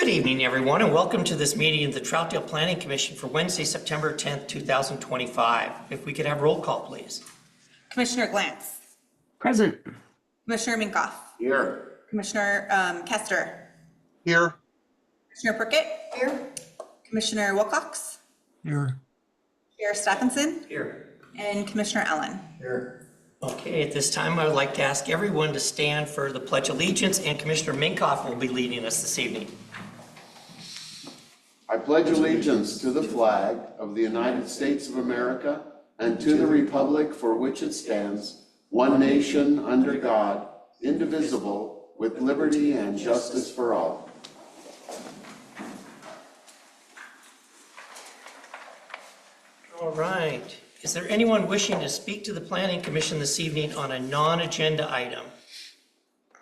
Good evening, everyone, and welcome to this meeting of the Troutdale Planning Commission for Wednesday, September 10th, 2025. If we could have roll call, please. Commissioner Glantz. Present. Commissioner Minkoff. Here. Commissioner Kester. Here. Commissioner Prickett. Here. Commissioner Wilcox. Here. Chair Stephenson. Here. And Commissioner Ellen. Here. Okay, at this time, I would like to ask everyone to stand for the Pledge of Allegiance, and Commissioner Minkoff will be leading us this evening. I pledge allegiance to the flag of the United States of America and to the republic for which it stands, one nation under God, indivisible, with liberty and justice for all. All right. Is there anyone wishing to speak to the Planning Commission this evening on a non-agenda item?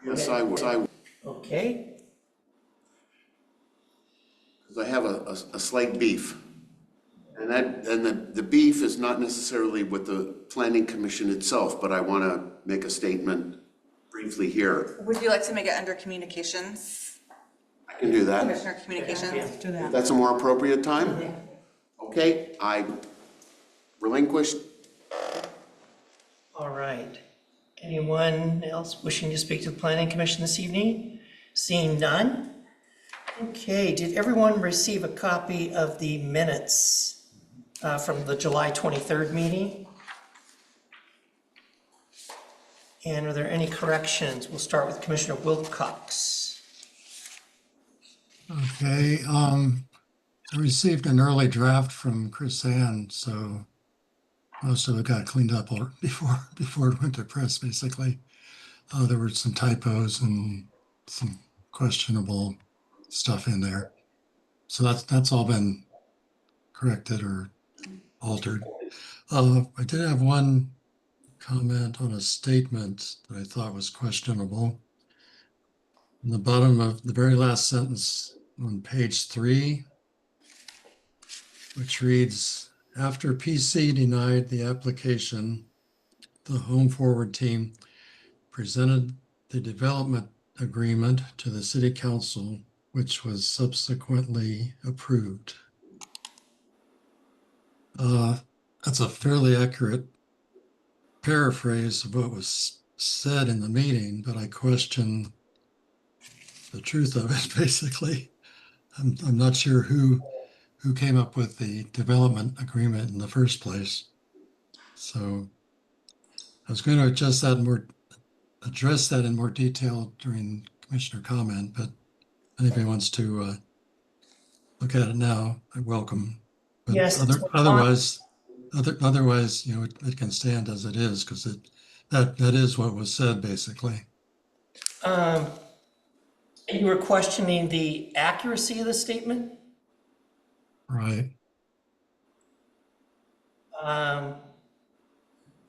Yes, I would. Okay. Because I have a slight beef. And the beef is not necessarily with the Planning Commission itself, but I want to make a statement briefly here. Would you like to make it under communications? I can do that. Commissioner Communications? Do that. That's a more appropriate time? Okay, I relinquish. All right. Anyone else wishing to speak to the Planning Commission this evening? Seeing none? Okay, did everyone receive a copy of the minutes from the July 23rd meeting? And are there any corrections? We'll start with Commissioner Wilcox. Okay, I received an early draft from Chris Ann, so most of it got cleaned up before it went to press, basically. There were some typos and some questionable stuff in there. So that's all been corrected or altered. I did have one comment on a statement that I thought was questionable. In the bottom of the very last sentence on page 3, which reads, after PC denied the application, the Home Forward team presented the development agreement to the City Council, which was subsequently approved. That's a fairly accurate paraphrase of what was said in the meeting, but I question the truth of it, basically. I'm not sure who came up with the development agreement in the first place. So I was going to address that in more detail during commissioner comment, but if anybody wants to look at it now, I welcome. But Yes. Otherwise, it can stand as it is, because that is what was said, basically. You were questioning the accuracy of the statement? Right.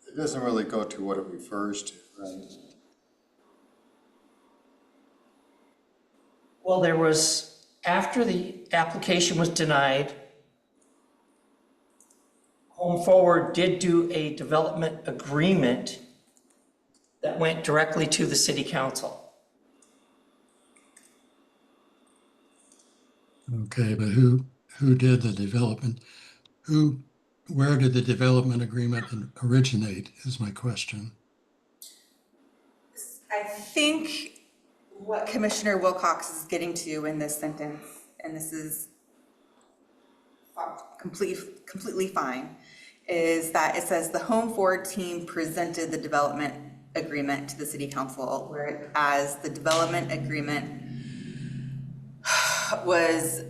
It doesn't really go to what it refers to, right? Well, there was, after the application was denied, Home Forward did do a development agreement that went directly to the City Council. Okay, but who did the development? Where did the development agreement originate is my question. I think what Commissioner Wilcox is getting to in this sentence, and this is completely fine, is that it says the Home Forward team presented the development agreement to the City Council, whereas the development agreement was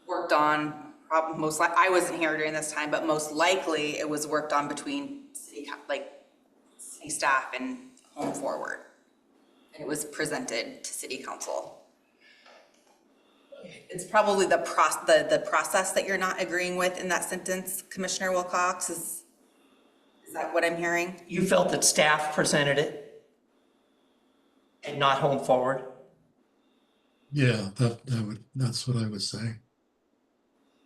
worked on, I wasn't here during this time, but most likely it was worked on between city staff and Home Forward. And it was presented to City Council. It's probably the process that you're not agreeing with in that sentence, Commissioner Wilcox, is that what I'm hearing? You felt that staff presented it and not Home Forward? Yeah, that's what I would say.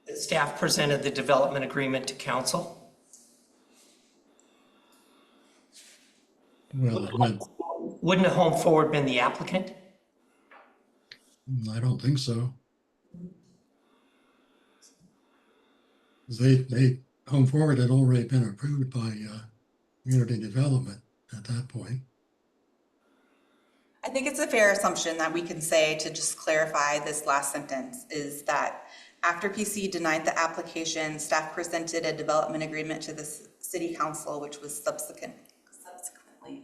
That staff presented the development agreement to council? Well, Wouldn't a Home Forward been the applicant? I don't think so. Home Forward had already been approved by Community Development at that point. I think it's a fair assumption that we can say, to just clarify this last sentence, is that after PC denied the application, staff presented a development agreement to the city council, which was subsequently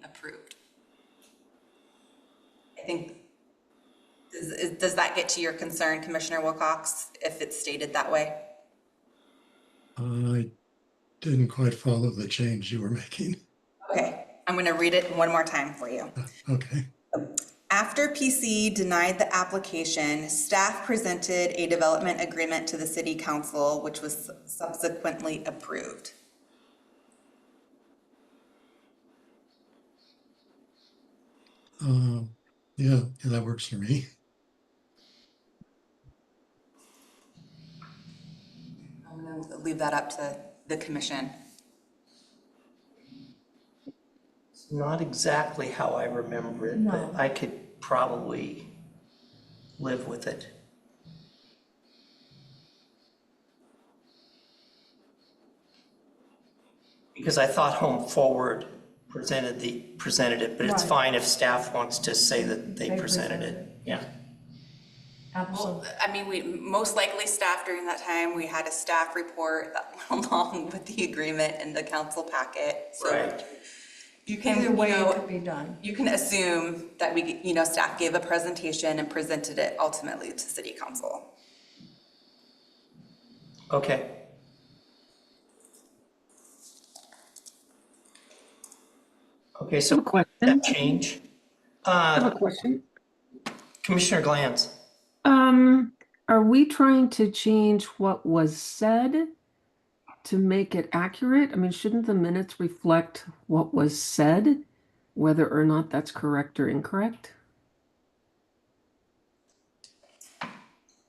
approved. I think, does that get to your concern, Commissioner Wilcox, if it's stated that way? I didn't quite follow the change you were making. Okay, I'm gonna read it one more time for you. Okay. After PC denied the application, staff presented a development agreement to the city council, which was subsequently approved. Yeah, that works for me. I'm gonna leave that up to the commission. It's not exactly how I remember it, but I could probably live with it. Because I thought Home Forward presented it, but it's Right. fine if staff wants to say that they presented it. Yeah. Absolutely. I mean, we, most likely staff during that time, we had a staff report that went along with the agreement in the council packet. So Right. you can, Either way, you it know, could be done. you can assume that we, you know, staff gave a presentation and presented it ultimately to city council. Okay. Okay, I have so a question. that change. I have a question. Commissioner Glantz. Are we trying to change what was said to make it accurate? I mean, shouldn't the minutes reflect what was said, whether or not that's correct or incorrect?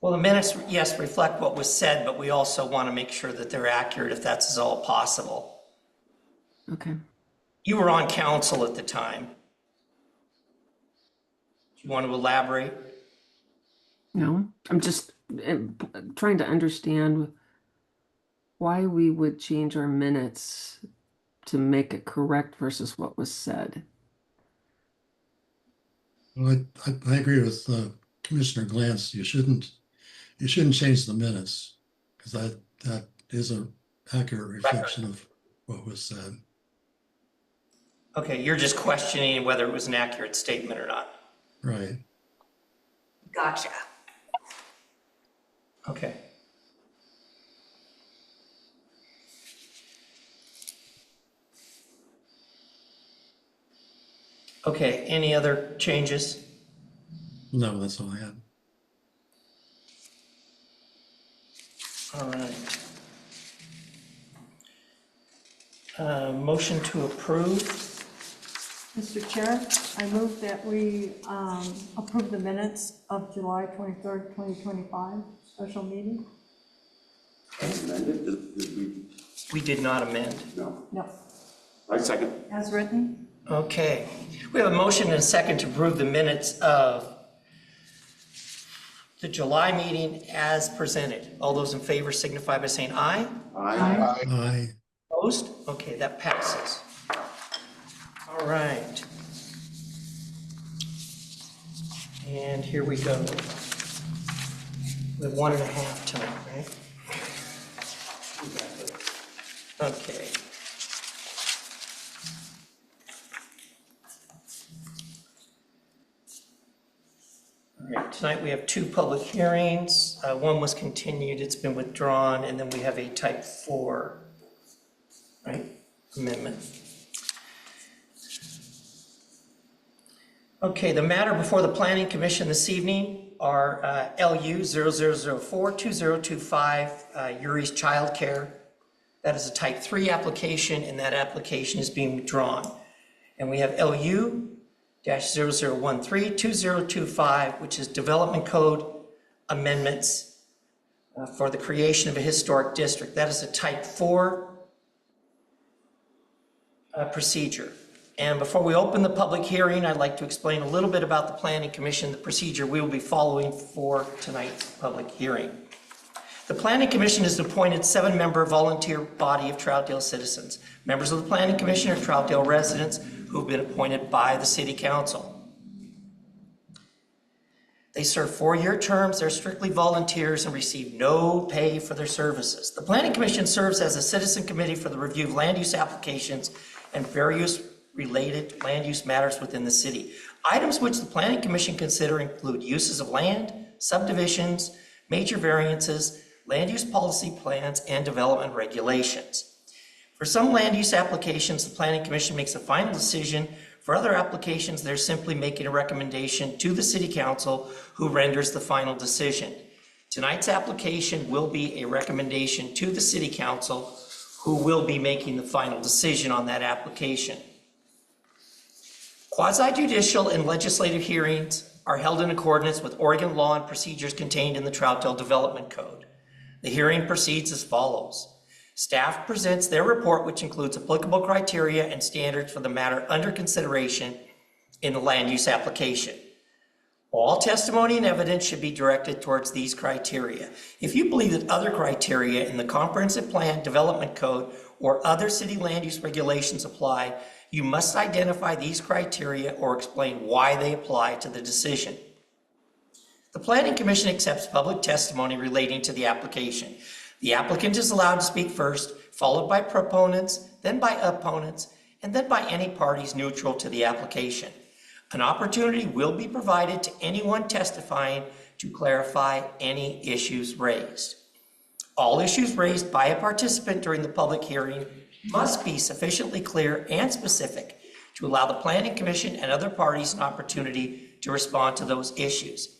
Well, the minutes, yes, reflect what was said, but we also want to make sure that they're accurate if that's at all possible. Okay. You were on council at the time. Do you want to elaborate? No, I'm just trying to understand why we would change our minutes to make it correct versus what was said. Well, I agree with Commissioner Glantz. You shouldn't change the minutes because that is an accurate reflection of what was said. Okay, you're just questioning whether it was an accurate statement or not. Right. Gotcha. Okay. Okay, any other changes? No, that's all I had. All right. Motion to approve. Mr. Chair, I move that we approve the minutes of July 23rd, 2025, special meeting. Amended? Did we? We did not amend. No. No, I second. as written. Okay, we have a motion and a second to approve the minutes of the July meeting as presented. All those in favor signify by saying aye. Aye. Aye. Opposed? Okay, that passes. All right. And here we go. We have 1.5 tonight, right? Okay. All right, tonight we have 2 public hearings. One was continued, it's been withdrawn, and then we have a type 4, right, amendment. Okay, the matter before the Planning Commission this evening are LU 0004-2025, Yuri's Childcare. That is a type 3 application, and that application is being withdrawn. And we have LU-0013-2025, which is Development Code Amendments for the creation of a historic district. That is a type 4 procedure. And before we open the public hearing, I'd like to explain a little bit about the Planning Commission, the procedure we will be following for tonight's public hearing. The Planning Commission is an appointed 7-member volunteer body of Troutdale citizens. Members of the Planning Commission are Troutdale residents who have been appointed by the City Council. They serve 4-year terms, they're strictly volunteers and receive no pay for their services. The Planning Commission serves as a citizen committee for the review of land use applications and various related land use matters within the city. Items which the Planning Commission consider include uses of land, subdivisions, major variances, land use policy plans, and development regulations. For some land use applications, the Planning Commission makes a final decision. For other applications, they're simply making a recommendation to the City Council, who renders the final decision. Tonight's application will be a recommendation to the City Council, who will be making the final decision on that application. Quasi-judicial and legislative hearings are held in accordance with Oregon law and procedures contained in the Troutdale Development Code. The hearing proceeds as follows. Staff presents their report, which includes applicable criteria and standards for the matter under consideration in the land use application. All testimony and evidence should be directed towards these criteria. If you believe that other criteria in the Comprehensive Plan Development Code or other city land use regulations apply, you must identify these criteria or explain why they apply to the decision. The Planning Commission accepts public testimony relating to the application. The applicant is allowed to speak first, followed by proponents, then by opponents, and then by any parties neutral to the application. An opportunity will be provided to anyone testifying to clarify any issues raised. All issues raised by a participant during the public hearing must be sufficiently clear and specific to allow the Planning Commission and other parties an opportunity to respond to those issues.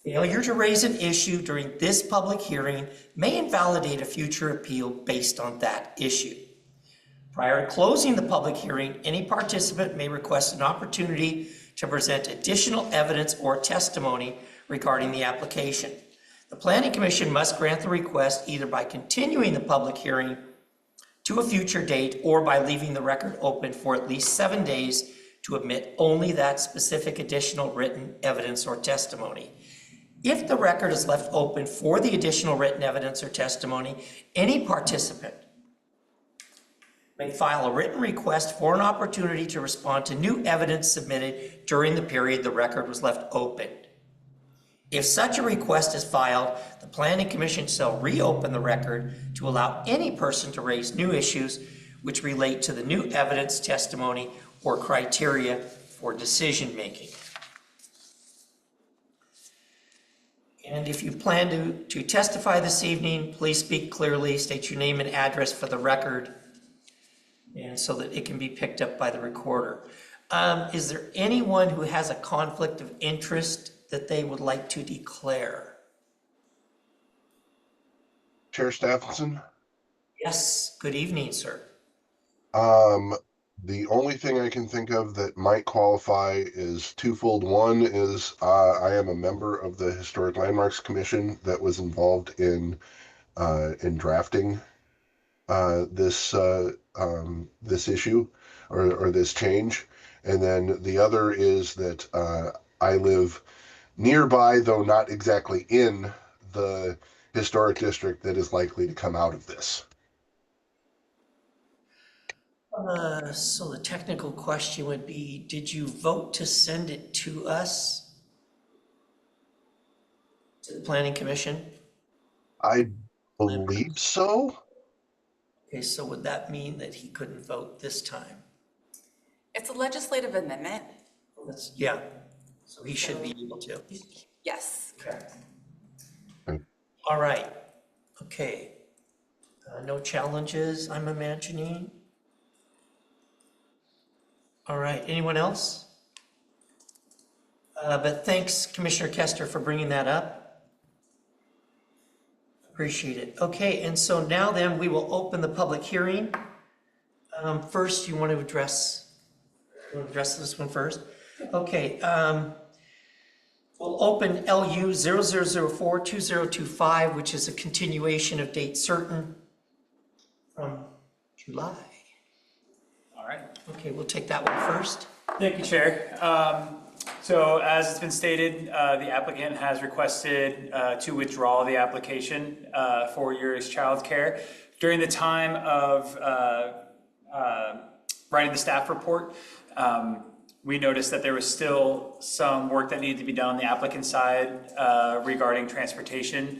Failure to raise an issue during this public hearing may invalidate a future appeal based on that issue. Prior to closing the public hearing, any participant may request an opportunity to present additional evidence or testimony regarding the application. The Planning Commission must grant the request either by continuing the public hearing to a future date or by leaving the record open for at least 7 days to admit only that specific additional written evidence or testimony. If the record is left open for the additional written evidence or testimony, any participant may file a written request for an opportunity to respond to new evidence submitted during the period the record was left open. If such a request is filed, the Planning Commission shall reopen the record to allow any person to raise new issues which relate to the new evidence, testimony, or criteria for decision making. And if you plan to testify this evening, please speak clearly, state your name and address for the record, and so that it can be picked up by the recorder. Is there anyone who has a conflict of interest that they would like to declare? Chair Stephenson? Yes, good evening, sir. The only thing I can think of that might qualify is twofold. One is I am a member of the Historic Landmarks Commission that was involved in drafting this issue or this change. And then the other is that I live nearby, though not exactly in the historic district that is likely to come out of this. So the technical question would be, did you vote to send it to us? To the Planning Commission? I believe so. Okay, so would that mean that he couldn't vote this time? It's a legislative amendment. Yeah, so he should be able to. Yes. Okay. Okay. All right, okay. No challenges, I'm imagining. All right, anyone else? But thanks, Commissioner Kester, for bringing that up. Appreciate it. Okay, and so now then we will open the public hearing. First, you want to address this one first? Okay, we'll open LU 0004-2025, which is a continuation of date certain from July. All right, Okay, we'll take that one first. Thank you, Chair. So as it's been stated, the applicant has requested to withdraw the application for years childcare. During the time of writing the staff report, we noticed that there was still some work that needed to be done on the applicant side regarding transportation.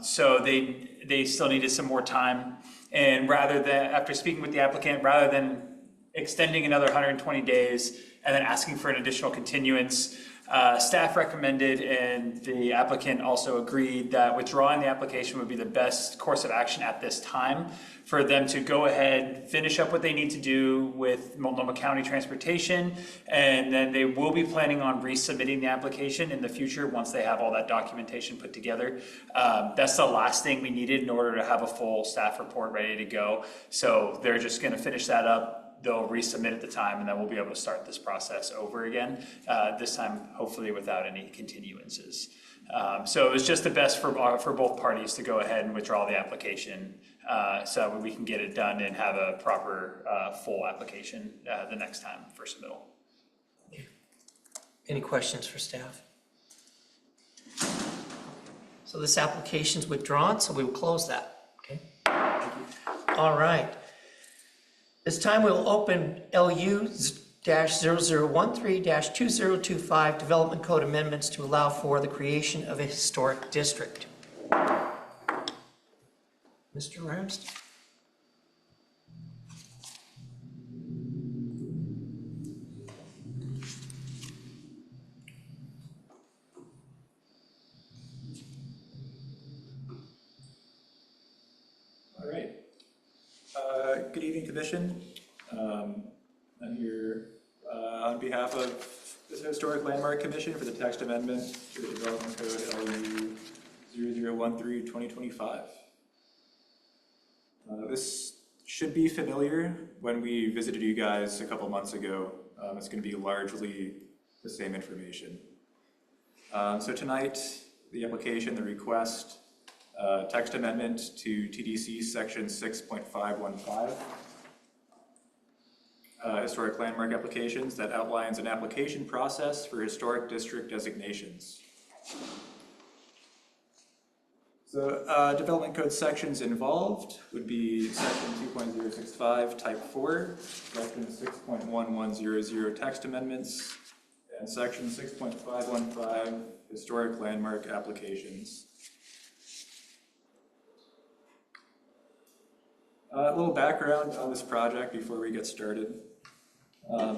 So they still needed some more time. And rather than, after speaking with the applicant, rather than extending another 120 days and then asking for an additional continuance, staff recommended and the applicant also agreed that withdrawing the application would be the best course of action at this time for them to go ahead, finish up what they need to do with Multnomah County Transportation, and then they will be planning on resubmitting the application in the future once they have all that documentation put together. That's the last thing we needed in order to have a full staff report ready to go. So they're just gonna finish that up. They'll resubmit at the time, and then we'll be able to start this process over again, this time hopefully without any continuances. So it was just the best for both parties to go ahead and withdraw the application so we can get it done and have a proper full application the next time for submittal. Any questions for staff? So this application's withdrawn, so we will close that, okay? All right. This time we'll open LU-0013-2025 Development Code Amendments to allow for the creation of a historic district. Mr. Ramsden? All right. Good evening, Commission. I'm here on behalf of the Historic Landmark Commission for the text amendment to the Development Code LU 0013-2025. This should be familiar when we visited you guys a couple months ago. It's going to be largely the same information. So tonight, the application, the request, text amendment to TDC section 6.515, historic landmark applications, that outlines an application process for historic district designations. So development code sections involved would be section 2.065 type 4, section 6.1100 text amendments, and section 6.515 historic landmark applications. A little background on this project before we get started.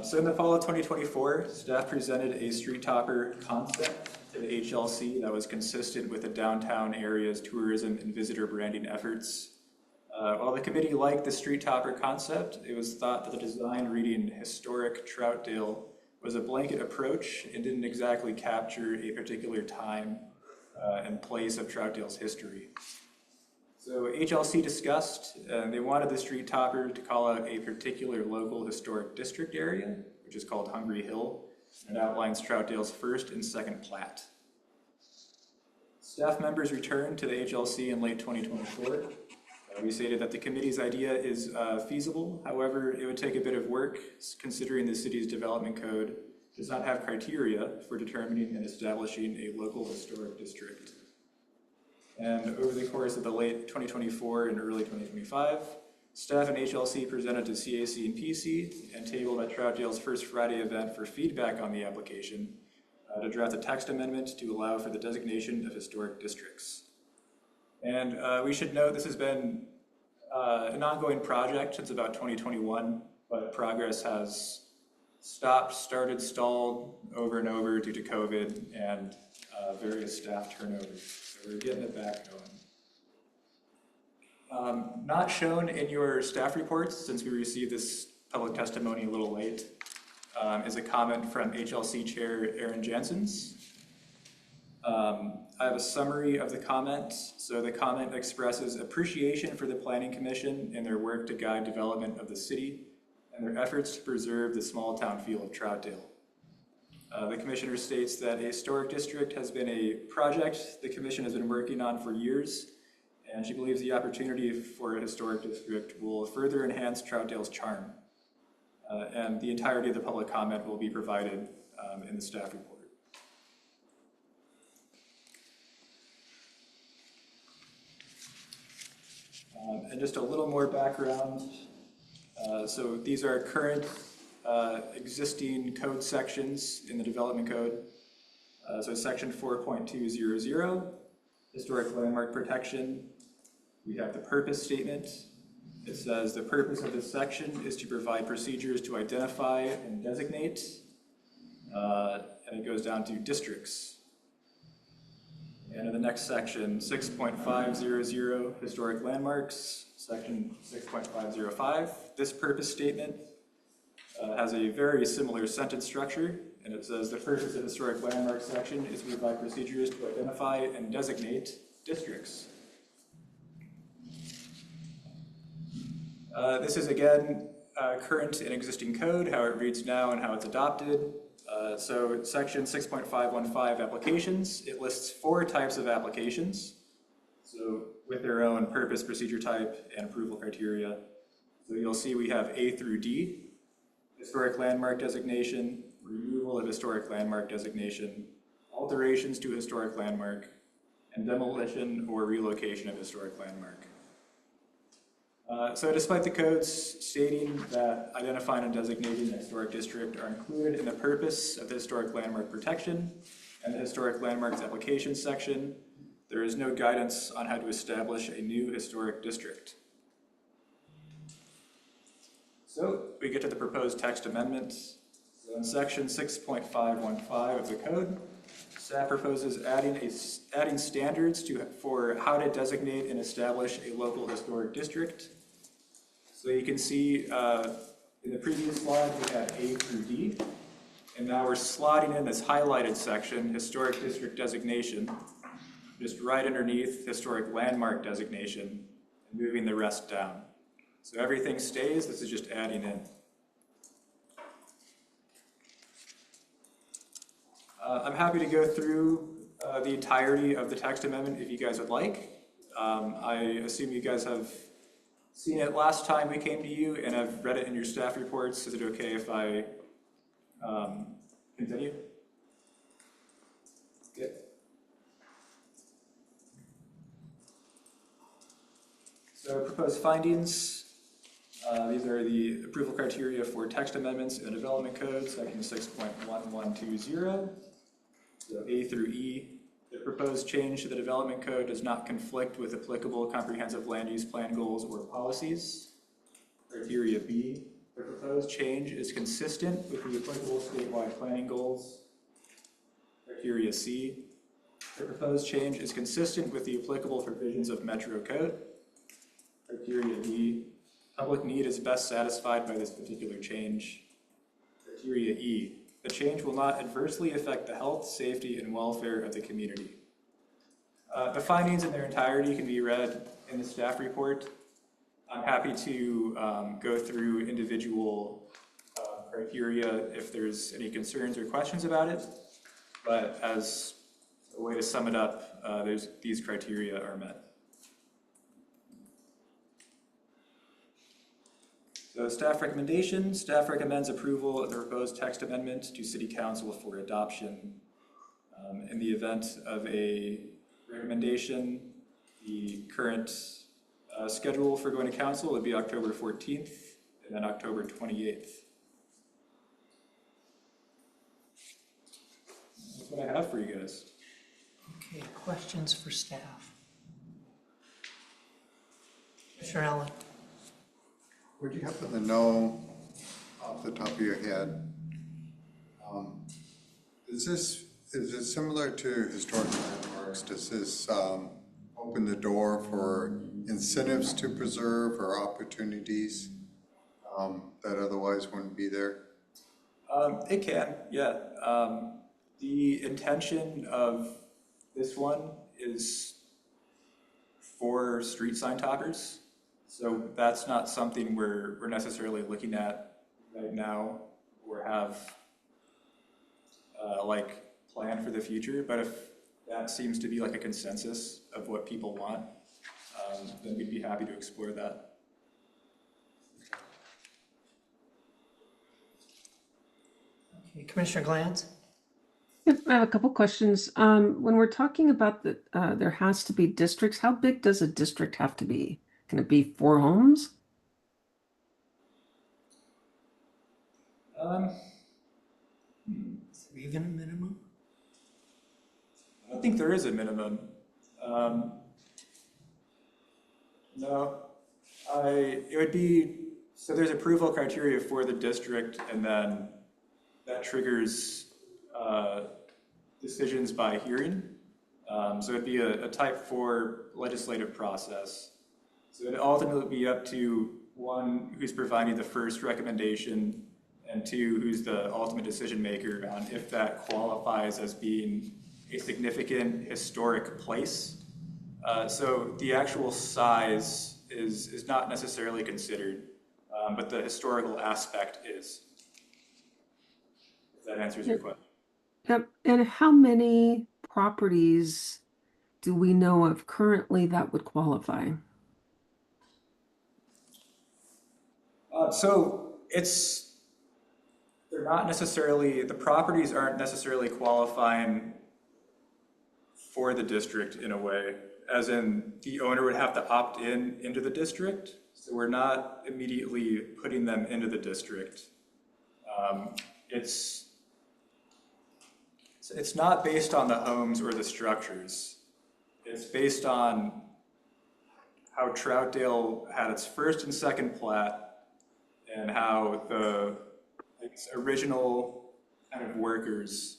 So in the fall of 2024, staff presented a street topper concept to the HLC that was consistent with the downtown area's tourism and visitor branding efforts. While the committee liked the street topper concept, it was thought that the design reading historic Troutdale was a blanket approach and didn't exactly capture a particular time and place of Troutdale's history. So HLC discussed, they wanted the street topper to call out a particular local historic district area, which is called Hungry Hill, and outlines Troutdale's first and second plat. Staff members returned to the HLC in late 2024. We stated that the committee's idea is feasible. However, it would take a bit of work considering the city's development code does not have criteria for determining and establishing a local historic district. And over the course of the late 2024 and early 2025, staff and HLC presented to CAC and PC and tabled at Troutdale's First Friday event for feedback on the application to draft a text amendment to allow for the designation of historic districts. And we should note this has been an ongoing project since about 2021, but progress has stopped, started, stalled over and over due to COVID and various staff turnovers. So we're getting it back going. Not shown in your staff reports, since we received this public testimony a little late, is a comment from HLC Chair Aaron Janssens. I have a summary of the comment. So the comment expresses appreciation for the Planning Commission and their work to guide development of the city and their efforts to preserve the small town feel of Troutdale. The commissioner states that a historic district has been a project the commission has been working on for years, and she believes the opportunity for a historic district will further enhance Troutdale's charm. And the entirety of the public comment will be provided in the staff report. And just a little more background. So these are current existing code sections in the development code. So section 4.200, historic landmark protection. We have the purpose statement. It says the purpose of this section is to provide procedures to identify and designate, and it goes down to districts. And in the next section, 6.500, historic landmarks, section 6.505. This purpose statement has a very similar sentence structure, and it says the purpose of the historic landmarks section is to provide procedures to identify and designate districts. This is again current and existing code, how it reads now and how it's adopted. So section 6.515 applications, it lists 4 types of applications. So with their own purpose, procedure type, and approval criteria. So you'll see we have A through D, historic landmark designation, removal of historic landmark designation, alterations to historic landmark, and demolition or relocation of historic landmark. So despite the codes stating that identifying and designating a historic district are included in the purpose of the historic landmark protection and the historic landmarks application section, there is no guidance on how to establish a new historic district. So we get to the proposed text amendments. So in section 6.515 of the code, staff proposes adding standards for how to designate and establish a local historic district. So you can see in the previous slide we had A through D, and now we're slotting in this highlighted section, historic district designation, just right underneath historic landmark designation, and moving the rest down. So everything stays, this is just adding in. I'm happy to go through the entirety of the text amendment if you guys would like. I assume you guys have seen it last time we came to you and have read it in your staff reports. Is it okay if I continue? Okay. So proposed findings. These are the approval criteria for text amendments in the development code, section 6.1120. So A through E. The proposed change to the development code does not conflict with applicable comprehensive land use plan goals or policies. Criteria B. The proposed change is consistent with the applicable statewide planning goals. Criteria C. The proposed change is consistent with the applicable provisions of Metro Code. Criteria D. Public need is best satisfied by this particular change. Criteria E. The change will not adversely affect the health, safety, and welfare of the community. The findings in their entirety can be read in the staff report. I'm happy to go through individual criteria if there's any concerns or questions about it. But as a way to sum it up, these criteria are met. So staff recommendation, staff recommends approval of the proposed text amendment to City Council for adoption. In the event of a recommendation, the current schedule for going to council would be October 14th and then October 28th. That's what I have for you guys. Okay, questions for staff? Commissioner Allen? Would you happen to know, off the top of your head, is it similar to historic landmarks? Does this open the door for incentives to preserve or opportunities that otherwise wouldn't be there? It can, yeah. The intention of this one is for street sign toppers. So that's not something we're necessarily looking at right now or have like planned for the future. But if that seems to be like a consensus of what people want, then we'd be happy to explore that. Okay, Commissioner Glantz? Yep, I have a couple questions. When we're talking about the, there has to be districts, how big does a district have to be? Can it be 4 homes? Is there even a minimum? I don't think there is a minimum. Um, no, it would be, so there's approval criteria for the district, and then that triggers decisions by hearing. So it'd be a type 4 legislative process. So it'd ultimately be up to one, who's providing the first recommendation, and two, who's the ultimate decision maker on if that qualifies as being a significant historic place. So the actual size is not necessarily considered, but the historical aspect is. If that answers your question. Yep. And how many properties do we know of currently that would qualify? So they're not necessarily, the properties aren't necessarily qualifying for the district in a way, as in the owner would have to opt into the district. So we're not immediately putting them into the district. It's not based on the homes or the structures. It's based on how Troutdale had its first and second plat, and how the original kind of workers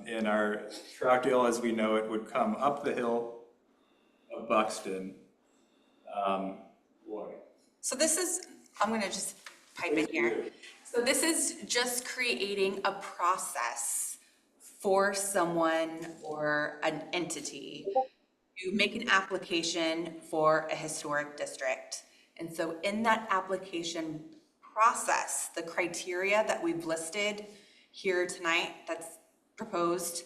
in our Troutdale as we know it would come up the hill of Buxton. Boy. So this is, I'm gonna just pipe in here. So this is just creating a process for someone or an entity to make an application for a historic district. And so in that application process, the criteria that we've listed here tonight that's proposed,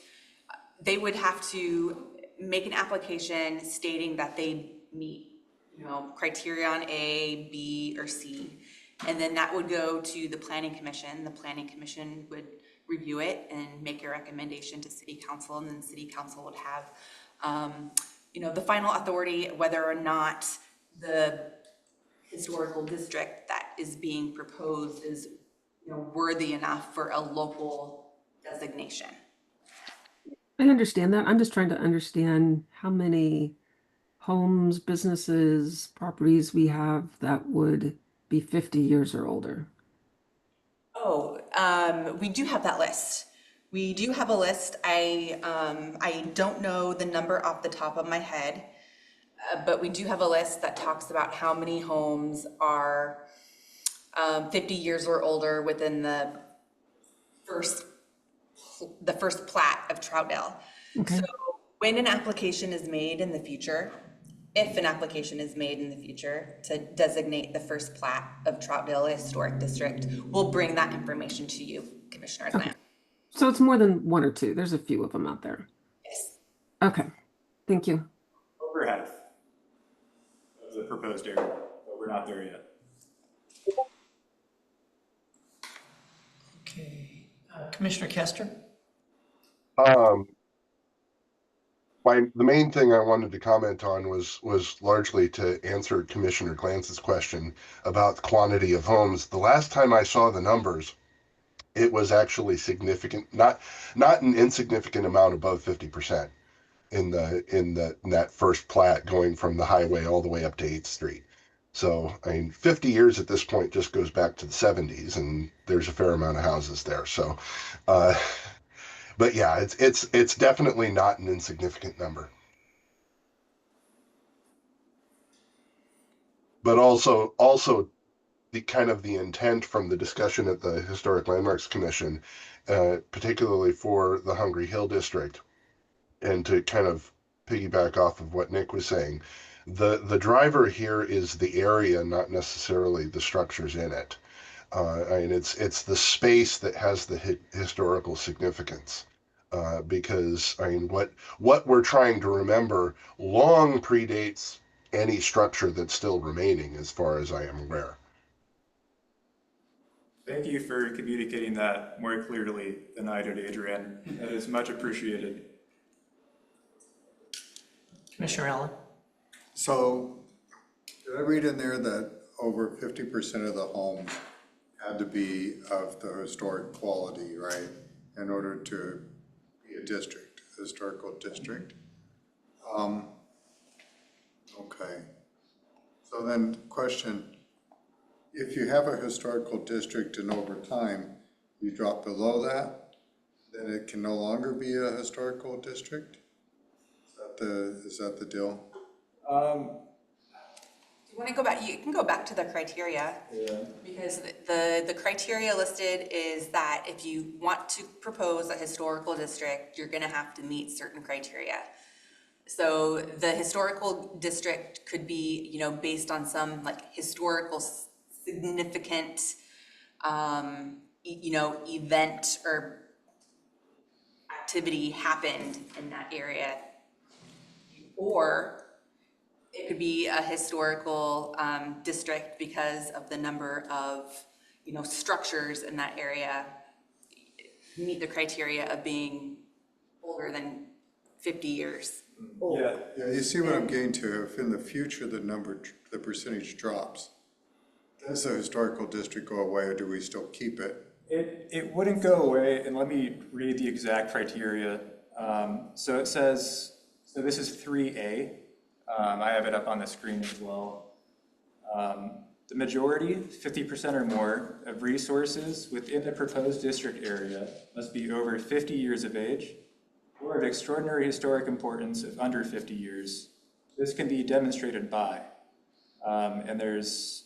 they would have to make an application stating that they meet, criteria on A, B, or C. And then that would go to the planning commission. The planning commission would review it and make a recommendation to city council, and then city council would have the final authority whether or not the historical district that is being proposed is worthy enough for a local designation. I understand that. I'm just trying to understand how many homes, businesses, properties we have that would be 50 years or older. Oh, we do have that list. We do have a list. I don't know the number off the top of my head, but we do have a list that talks about how many homes are 50 years or older within the first plat of Troutdale. Okay. So when an application is made in the future, if an application is made in the future to designate the first plat of Troutdale a historic district, we'll bring that information to you, Commissioner Grant. So it's more than 1 or 2. There's a few of them out there. Yes. Okay. Thank you. Over half of the proposed area, but we're not there yet. Okay, Commissioner Kester? The main thing I wanted to comment on was largely to answer Commissioner Glance's question about the quantity of homes. The last time I saw the numbers, it was actually significant, not an insignificant amount above 50% in that first plat going from the highway all the way up to 8th Street. So, I mean, 50 years at this point just goes back to the 70s, and there's a fair amount of houses there. So, but yeah, it's definitely not an insignificant number. But also the kind of the intent from the discussion at the Historic Landmarks Commission, particularly for the Hungry Hill District, and to kind of piggyback off of what Nick was saying, the driver here is the area, not necessarily the structures in it. I mean, it's the space that has the historical significance. Because I mean, what we're trying to remember long predates any structure that's still remaining, as far as I am aware. Thank you for communicating that more clearly than I did, Adrian. That is much appreciated. Commissioner Allen? So, did I read in there that over 50% of the homes had to be of the historic quality, right? In order to be a district, historical district? Okay. So then, question, if you have a historical district and over time you drop below that, then it can no longer be a historical district? Is that the deal? You want to go back, you can go back to the criteria. Yeah. Because the criteria listed is that if you want to propose a historical district, you're gonna have to meet certain criteria. So the historical district could be, you know, based on some like historical significant, you know, event or activity happened in that area. Or it could be a historical district because of the number of, you know, structures in that area meet the criteria of being older than 50 years old. Yeah. Yeah, you see what I'm getting to, if in the future the percentage drops, does the historical district go away or do we still keep it? It wouldn't go away, and let me read the exact criteria. So it says, so this is 3A. I have it up on the screen as well. The majority, 50% or more, of resources within the proposed district area must be over 50 years of age or of extraordinary historic importance if under 50 years. This can be demonstrated by, and there's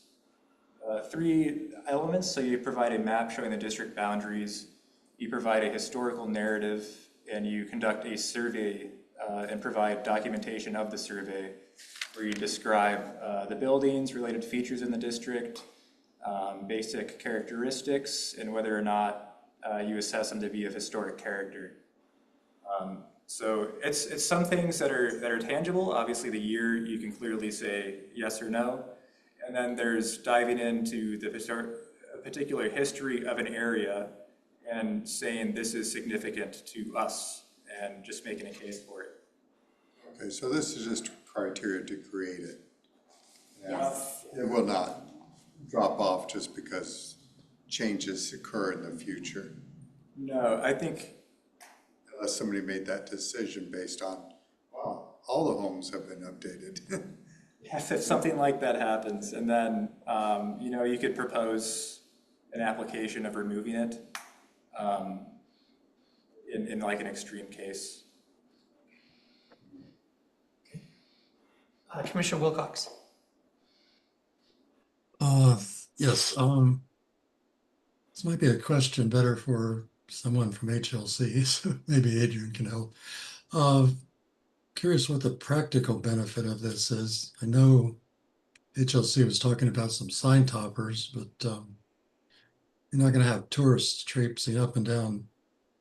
3 elements. So you provide a map showing the district boundaries, you provide a historical narrative, and you conduct a survey and provide documentation of the survey where you describe the buildings, related features in the district, basic characteristics, and whether or not you assess them to be of historic character. So it's some things that are tangible. Obviously the year you can clearly say yes or no. And then there's diving into the particular history of an area and saying this is significant to us and just making a case for it. Okay, so this is just criteria to create it. Yes. It will not drop off just because changes occur in the future, No, I think, unless somebody made that decision based on, wow, all the homes have been updated. yes, if something like that happens, and then, you know, you could propose an application of removing it in like an extreme case. Commissioner Wilcox? Yes, this might be a question better for someone from HLC, so maybe Adrian can help. Curious what the practical benefit of this is. I know HLC was talking about some sign toppers, but you're not going to have tourists traipsing up and down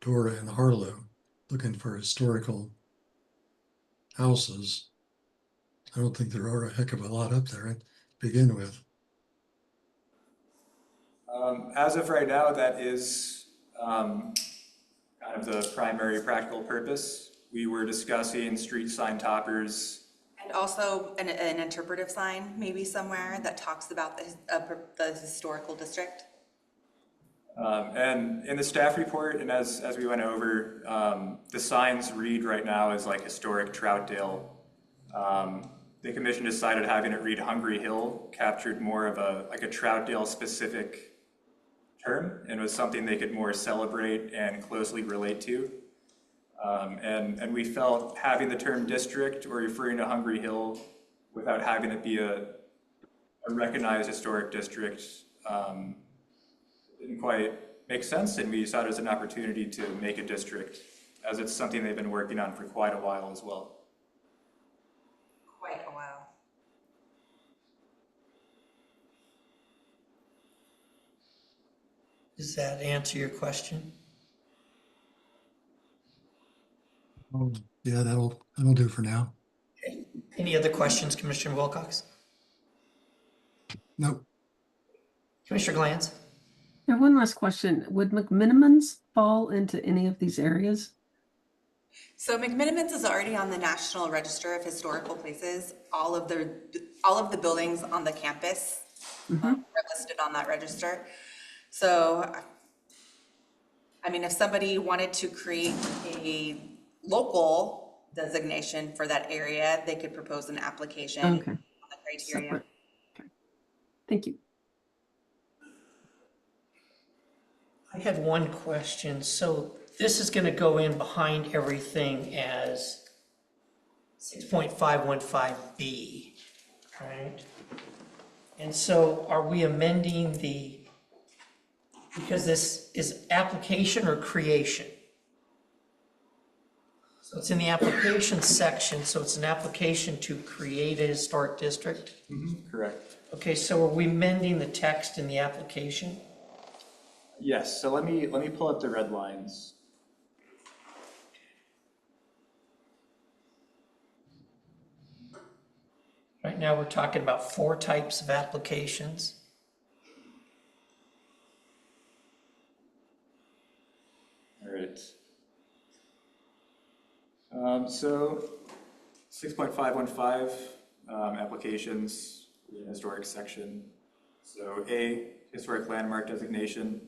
Dora and Harlow looking for historical houses. I don't think there are a heck of a lot up there to begin with. As of right now, that is kind of the primary practical purpose. We were discussing street sign toppers. And also an interpretive sign maybe somewhere that talks about the historical district. And in the staff report, and as we went over, the signs read right now as like historic Troutdale. The commission decided having it read Hungry Hill captured more of a Troutdale specific term and was something they could more celebrate and closely relate to. And we felt having the term district or referring to Hungry Hill without having it be a recognized historic district didn't quite make sense, and we saw it as an opportunity to make a district, as it's something they've been working on for quite a while as well. Quite a while. Does that answer your question? Yeah, that'll do for now. Okay. Any other questions, Commissioner Wilcox? Nope. Commissioner Glantz? Now, one last question. Would McMinimans fall into any of these areas? So McMinimans is already on the National Register of Historical Places. All of the buildings on the campus are listed on that register. So, I mean, if somebody wanted to create a local designation for that area, they could propose an application on Okay. the criteria. Separate. Okay. Thank you. I had one question. So this is going to go in behind everything as 6.515B, right? And so are we amending because this is application or creation? So it's in the application section, so it's an application to create a historic district? Correct. Okay, so are we amending the text in the application? Yes, so let me pull up the red lines. Right now, we're talking about 4 types of applications. All right. So 6.515 applications, in historic section. So A, historic landmark designation.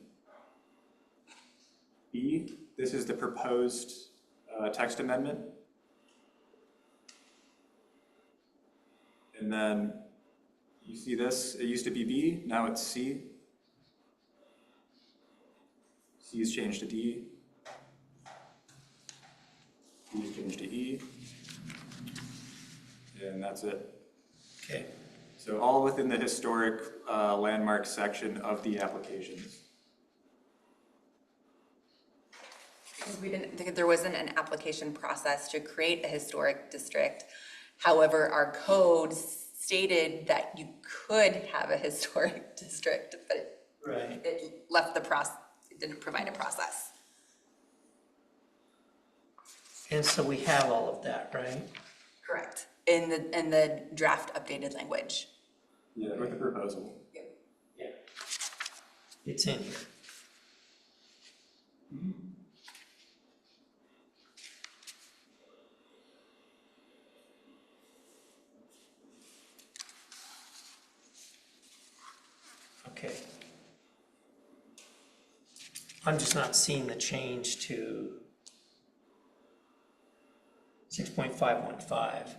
B, this is the proposed text amendment. And then you see this, it used to be B, now it's C. C is changed to D. D is changed to E. And that's it. Okay. So all within the historic landmark section of the applications. Because we didn't think there wasn't an application process to create a historic district. However, our code stated that you could have a historic district, but Right. it left the process, it didn't provide a process. And so we have all of that, right? Correct. In the draft updated language. Yeah, with the proposal. Yeah. It's in here. Okay. I'm just not seeing the change to 6.515.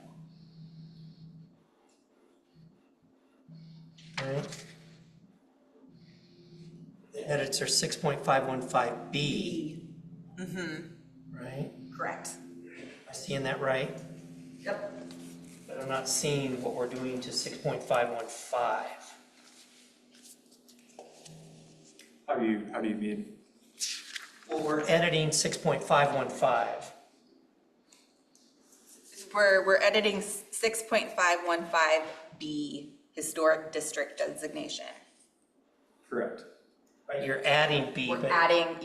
Right? The edits are 6.515B. Right? Correct. Am I seeing that right? Yep. But I'm not seeing what we're doing to 6.515. How do you mean? Well, we're editing 6.515. We're editing 6.515B, historic district designation. Correct. Right, you're adding B, We're but, adding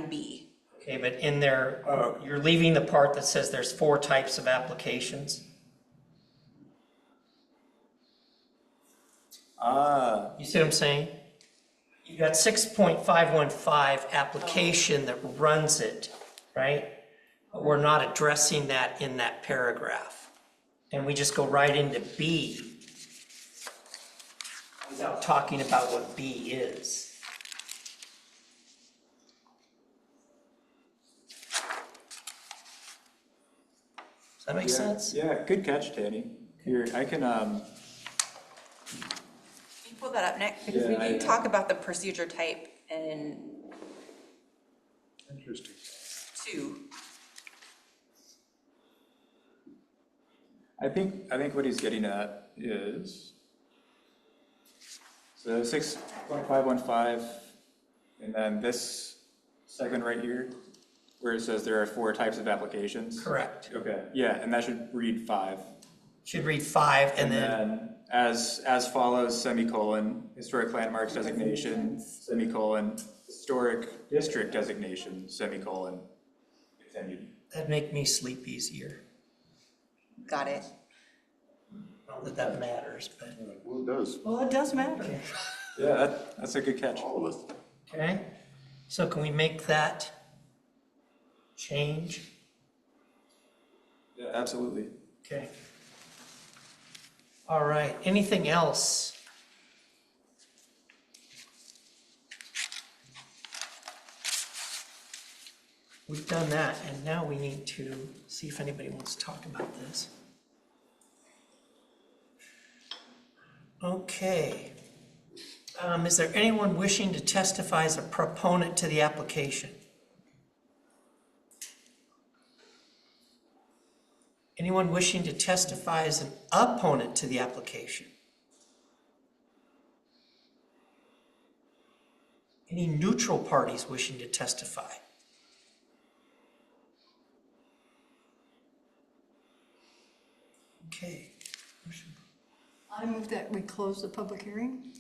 B. okay, but in there, you're leaving the part that says there's 4 types of applications. You see what I'm saying? You got 6.515 application that runs it, right? But we're not addressing that in that paragraph. And we just go right into B without talking about what B is. Does that make sense? Yeah, good catch, Danny. Here, I can, Can you pull that up, Nick? Because we Yeah, can talk about the procedure type in Interesting. 2. I think what he's getting at is, so 6.515, and then this segment right here, where it says there are 4 types of applications. Correct. Okay, yeah, and that should read 5. Should read 5 and then, then as follows, semicolon, historic landmarks designation, semicolon, historic district designation, semicolon, continued. that'd make me sleep easier. Got it. Not that that matters, but. Well, it does. Well, it does matter. Yeah, that's a good catch. all of us. Okay, so can we make that change? Yeah, absolutely. Okay. All right, anything else? We've done that, and now we need to see if anybody wants to talk about this. Okay. Is there anyone wishing to testify as a proponent to the application? Anyone wishing to testify as an opponent to the application? Any neutral parties wishing to testify? Okay. I move that we close the public hearing.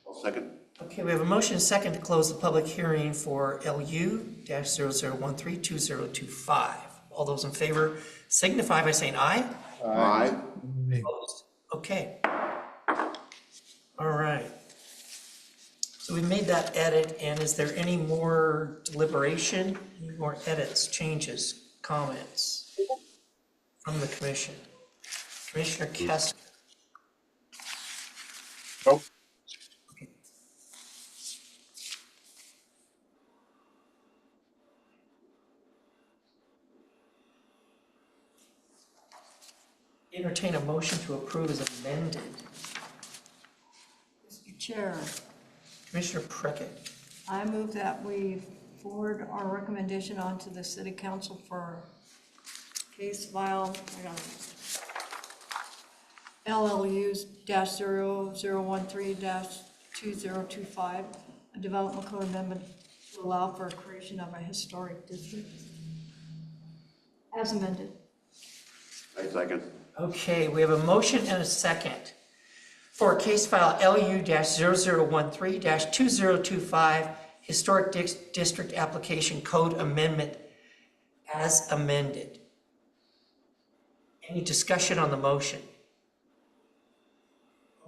I'll second. Okay, we have a motion and second to close the public hearing for LU-00132025. All those in favor signify by saying aye. Aye. Opposed? Okay. All right. So we made that edit, and is there any more deliberation, any more edits, changes, comments from the commission? Commissioner Kessler? Nope. Entertain a motion to approve as amended. Mr. Chair, Commissioner Prickett. I move that we forward our recommendation on to the city council for case file, LLUs -0013-2025, a development code amendment to allow for creation of a historic district. As amended. I second. Okay, we have a motion and a second for case file LU-0013-2025, Historic District Application Code Amendment as amended. Any discussion on the motion?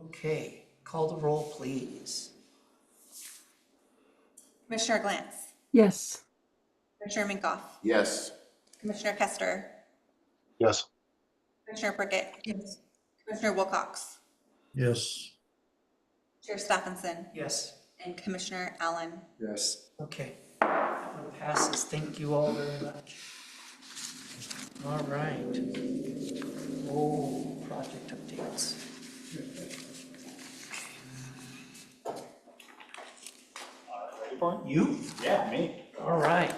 Okay, call the roll, please. Commissioner Glantz, Yes. Commissioner Minkoff, Yes. Commissioner Kester, Yes. Commissioner Prickett, Yes. Commissioner Wilcox, Yes. Chair Stephenson, Yes. and Commissioner Allen. Yes. Okay, that one passes. Thank you all very much. All right. Oh, project updates. Ready for it? You? Yeah, me. All right.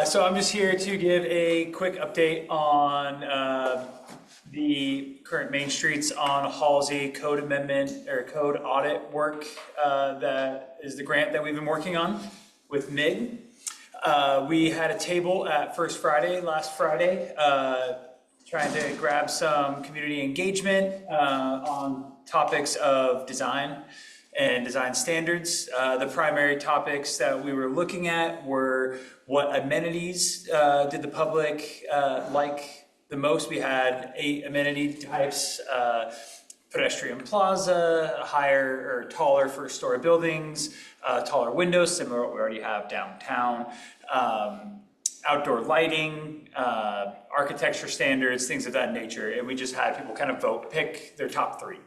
So I'm just here to give a quick update on the current Main Streets on Halsey code amendment or code audit work. That is the grant that we've been working on with MIG. We had a table at First Friday, last Friday, trying to grab some community engagement on topics of design and design standards. The primary topics that we were looking at were what amenities did the public like the most. We had 8 amenity types, pedestrian plaza, higher or taller first-story buildings, taller windows, similar to what we already have downtown, outdoor lighting, architecture standards, things of that nature. And we just had people kind of vote, pick their top 3.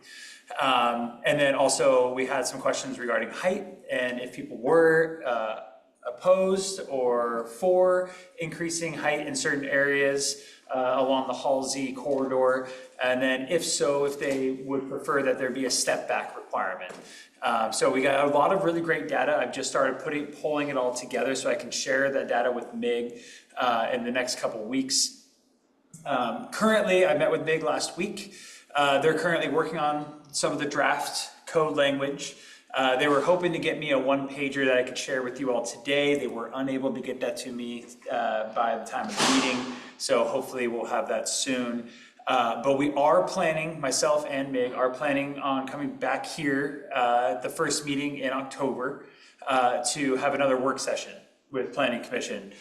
And then also we had some questions regarding height and if people were opposed or for increasing height in certain areas along the Halsey corridor. And then if so, if they would prefer that there be a step back requirement. So we got a lot of really great data. I've just started pulling it all together so I can share that data with MIG in the next couple weeks. Currently, I met with MIG last week. They're currently working on some of the draft code language. They were hoping to get me a 1-pager that I could share with you all today. They were unable to get that to me by the time of the meeting, so hopefully we'll have that soon. But we are planning, myself and MIG are planning on coming back here at the first meeting in October to have another work session with Planning Commission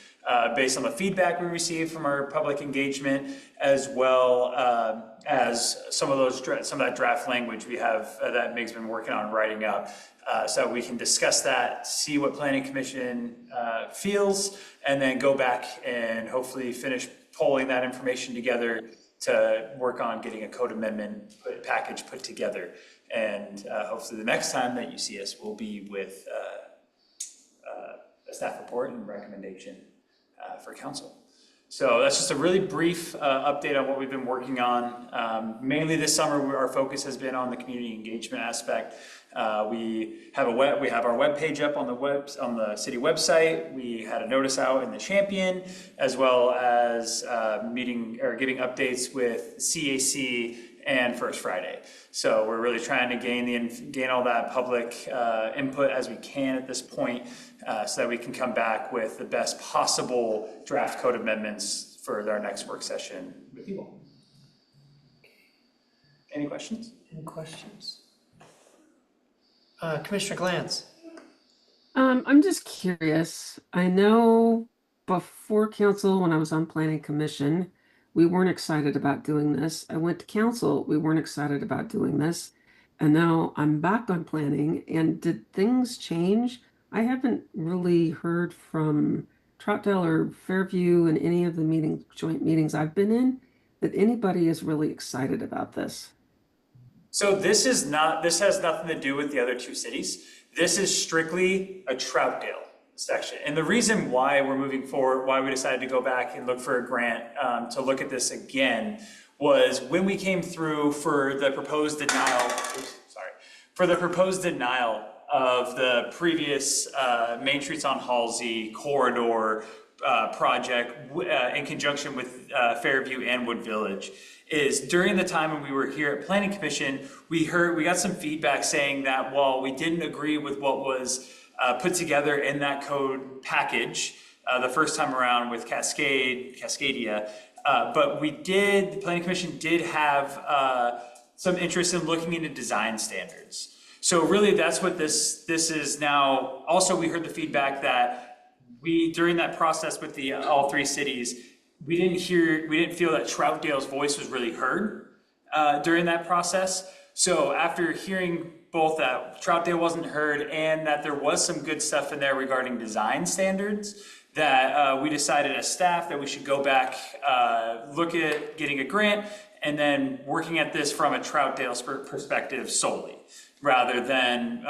based on the feedback we received from our public engagement, as well as some of that draft language we have that Meg's been working on writing up. So we can discuss that, see what Planning Commission feels, and then go back and hopefully finish pulling that information together to work on getting a code amendment package put together. And hopefully the next time that you see us will be with a staff report and recommendation for council. So that's just a really brief update on what we've been working on. Mainly this summer, our focus has been on the community engagement aspect. We have our webpage up on the city website. We had a notice out in the Champion, as well as giving updates with CAC and First Friday. So we're really trying to gain all that public input as we can at this point, so that we can come back with the best possible draft code amendments for our next work session with you all. Any questions? Any questions? Commissioner Glantz. I'm just curious. I know before council, when I was on planning commission, we weren't excited about doing this. I went to council, we weren't excited about doing this. And now I'm back on planning, and did things change? I haven't really heard from Troutdale or Fairview in any of the joint meetings I've been in, that anybody is really excited about this. So this has nothing to do with the other two cities. This is strictly a Troutdale section. And the reason why we're moving forward, why we decided to go back and look for a grant to look at this again, was when we came through for the proposed denial of the previous Main Streets on Halsey corridor project in conjunction with Fairview and Wood Village. Is during the time when we were here at Planning Commission, we got some feedback saying that while we didn't agree with what was put together in that code package the first time around with Cascadia, but the Planning Commission did have some interest in looking into design standards. So really that's what this is now. Also, we heard the feedback that during that process with all three cities, we didn't feel that Troutdale's voice was really heard during that process. So after hearing both that Troutdale wasn't heard and that there was some good stuff in there regarding design standards, that we decided as staff that we should go back, look at getting a grant, and then working at this from a Troutdale perspective solely, rather than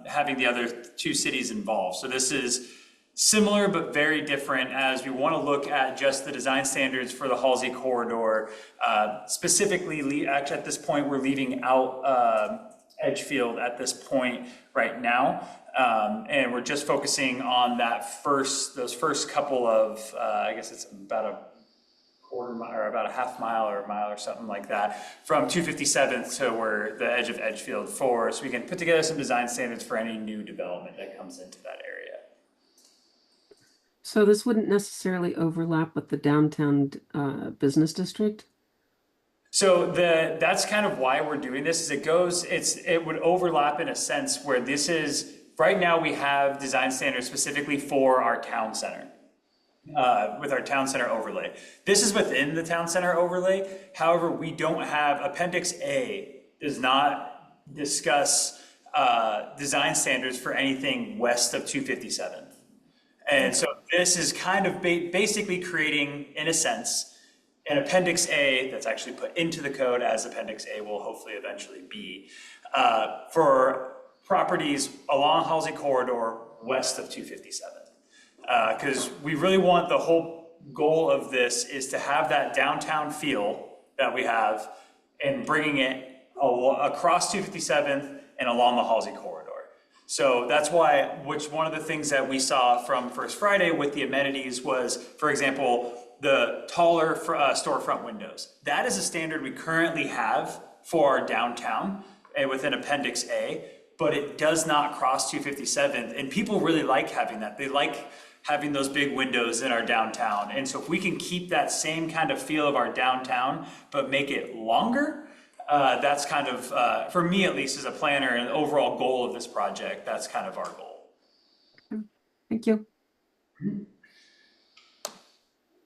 having the other two cities involved. So this is similar but very different, as we want to look at just the design standards for the Halsey corridor. Specifically, actually at this point, we're leaving out Edgefield at this point right now. And we're just focusing on those first couple of, I guess it's about a quarter mile or about a half mile or a mile or something like that, from 257th to where the edge of Edgefield 4, so we can put together some design standards for any new development that comes into that area. So this wouldn't necessarily overlap with the downtown business district? So that's kind of why we're doing this, is it would overlap in a sense where this is, right now we have design standards specifically for our town center, with our town center overlay. This is within the town center overlay. However, we don't have, Appendix A does not discuss design standards for anything west of 257th. And so this is kind of basically creating, in a sense, an Appendix A that's actually put into the code, as Appendix A will hopefully eventually be, for properties along Halsey corridor west of 257. Because we really want, the whole goal of this is to have that downtown feel that we have and bringing it across 257th and along the Halsey corridor. So that's why, one of the things that we saw from First Friday with the amenities was, for example, the taller storefront windows. That is a standard we currently have for our downtown within Appendix A, but it does not cross 257th. And people really like having that. They like having those big windows in our downtown. And so if we can keep that same kind of feel of our downtown, but make it longer, that's kind of, for me at least as a planner and the overall goal of this project, that's kind of our goal. Thank you.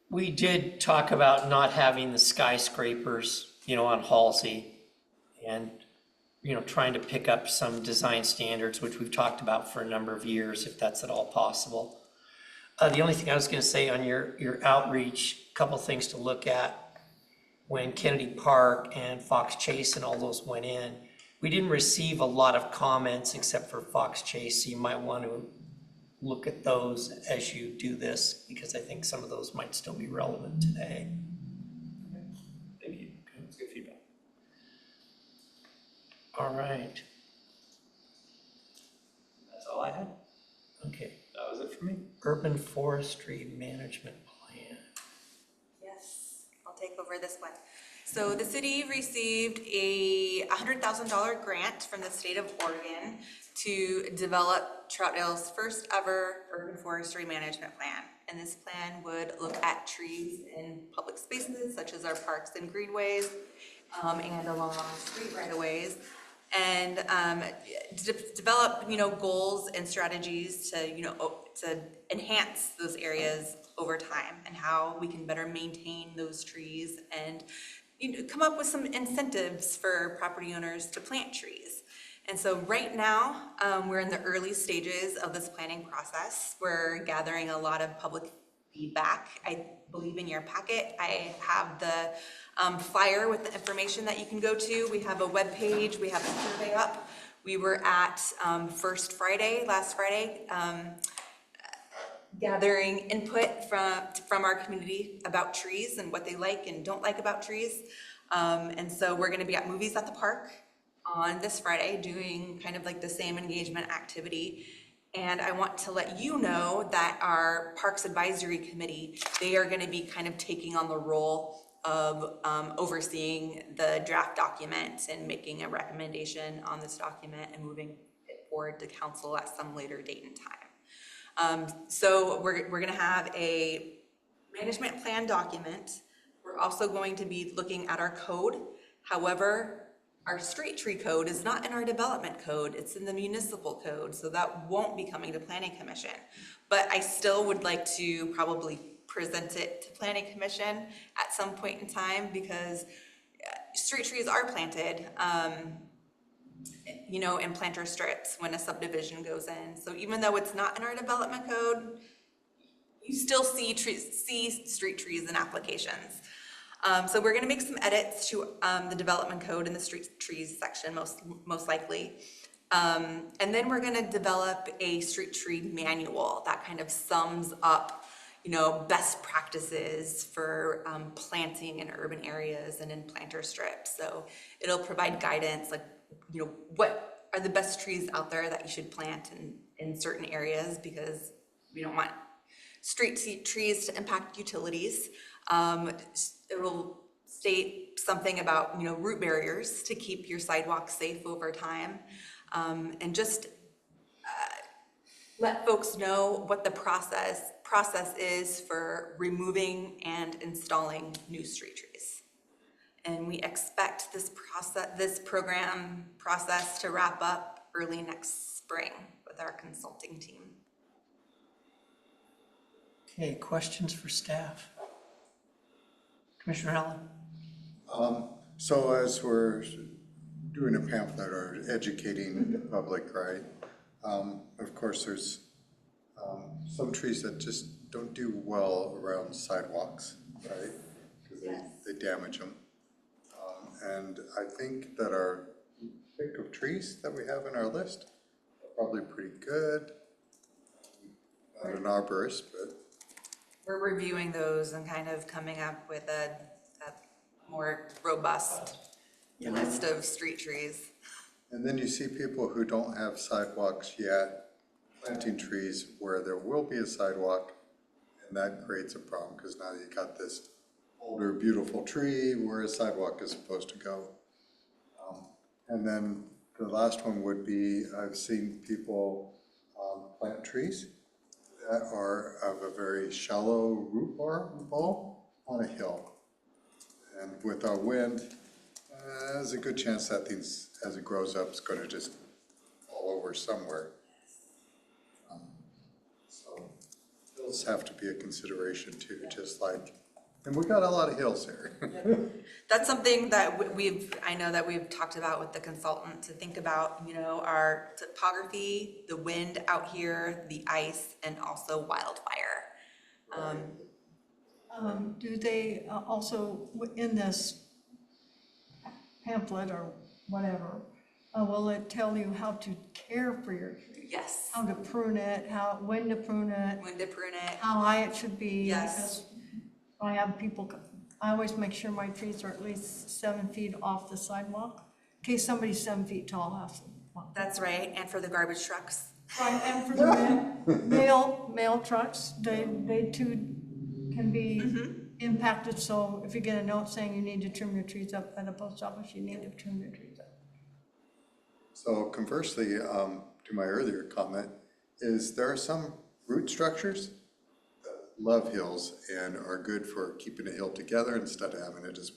We did talk about not having the skyscrapers, on Halsey, and, trying to pick up some design standards, which we've talked about for a number of years, if that's at all possible. The only thing I was gonna say on your outreach, a couple things to look at. When Kennedy Park and Fox Chase and all those went in, we didn't receive a lot of comments except for Fox Chase, so you might want to look at those as you do this, because I think some of those might still be relevant today. Thank you. That's good feedback. All right, That's all I had. okay. That was it for me. Urban Forestry Management Plan. Yes, I'll take over this one. So the city received a $100,000 grant from the state of Oregon to develop Troutdale's first ever urban forestry management plan. And this plan would look at trees in public spaces such as our parks and greenways, and along street right-of-ways. And develop, goals and strategies to enhance those areas over time, and how we can better maintain those trees, and come up with some incentives for property owners to plant trees. And so right now, we're in the early stages of this planning process. We're gathering a lot of public feedback. I believe in your packet, I have the flyer with the information that you can go to. We have a web page, we have a survey up. We were at last Friday, gathering input from our community about trees and what they like and don't like about trees. And so we're gonna be at Movies at the Park on this Friday, doing kind of like the same engagement activity. And I want to let you know that our Parks Advisory Committee, they are gonna be kind of taking on the role of overseeing the draft document and making a recommendation on this document and moving it forward to council at some later date and time. So we're gonna have a management plan document. We're also going to be looking at our code. However, our street tree code is not in our development code, it's in the municipal code, so that won't be coming to Planning Commission. But I still would like to probably present it to Planning Commission at some point in time, because street trees are planted, in planter strips when a subdivision goes in. So even though it's not in our development code, you still see street trees in applications. So we're gonna make some edits to the development code in the street trees section, most likely. And then we're gonna develop a street tree manual that kind of sums up, best practices for planting in urban areas and in planter strips. So it'll provide guidance, like, what are the best trees out there that you should plant in certain areas, because we don't want street trees to impact utilities. It will state something about, root barriers to keep your sidewalks safe over time. And just let folks know what the process is for removing and installing new street trees. And we expect this program process to wrap up early next spring with our consulting team. Okay, questions for staff? Commissioner Allen? So as we're doing a pamphlet or educating the public, right? Of course, there's some trees that just don't do well around sidewalks, right? Because they damage them. And I think that our pick of trees that we have in our list are probably pretty good. Not an arborist, but We're reviewing those and kind of coming up with a more robust list of street trees. and then you see people who don't have sidewalks yet planting trees where there will be a sidewalk, and that creates a problem because now you got this older, beautiful tree where a sidewalk is supposed to go. And then the last one would be, I've seen people plant trees that are of a very shallow root ball on a hill. And with our wind, there's a good chance that thing, as it grows up, is going to just fall over somewhere. So Hills have to be a consideration too, just like, and we got a lot of hills here. That's something that I know that we've talked about with the consultant to think about, you know, our topography, the wind out here, the ice, and also wildfire. Do they also, in this pamphlet or whatever, will it tell you how to care for your tree? Yes. How to prune it, when to prune it, When to prune it. how high it should be? Yes. Because I have people, I always make sure my trees are at least 7 feet off the sidewalk, in case somebody's 7 feet tall has to. That's right, and for the garbage trucks. Right, and for the mail trucks, they too can be impacted, so if you get a note saying you need to trim your trees up at the post office, you need to trim your trees up. So conversely, to my earlier comment, is there are some root structures that love hills and are good for keeping a hill together instead of having it just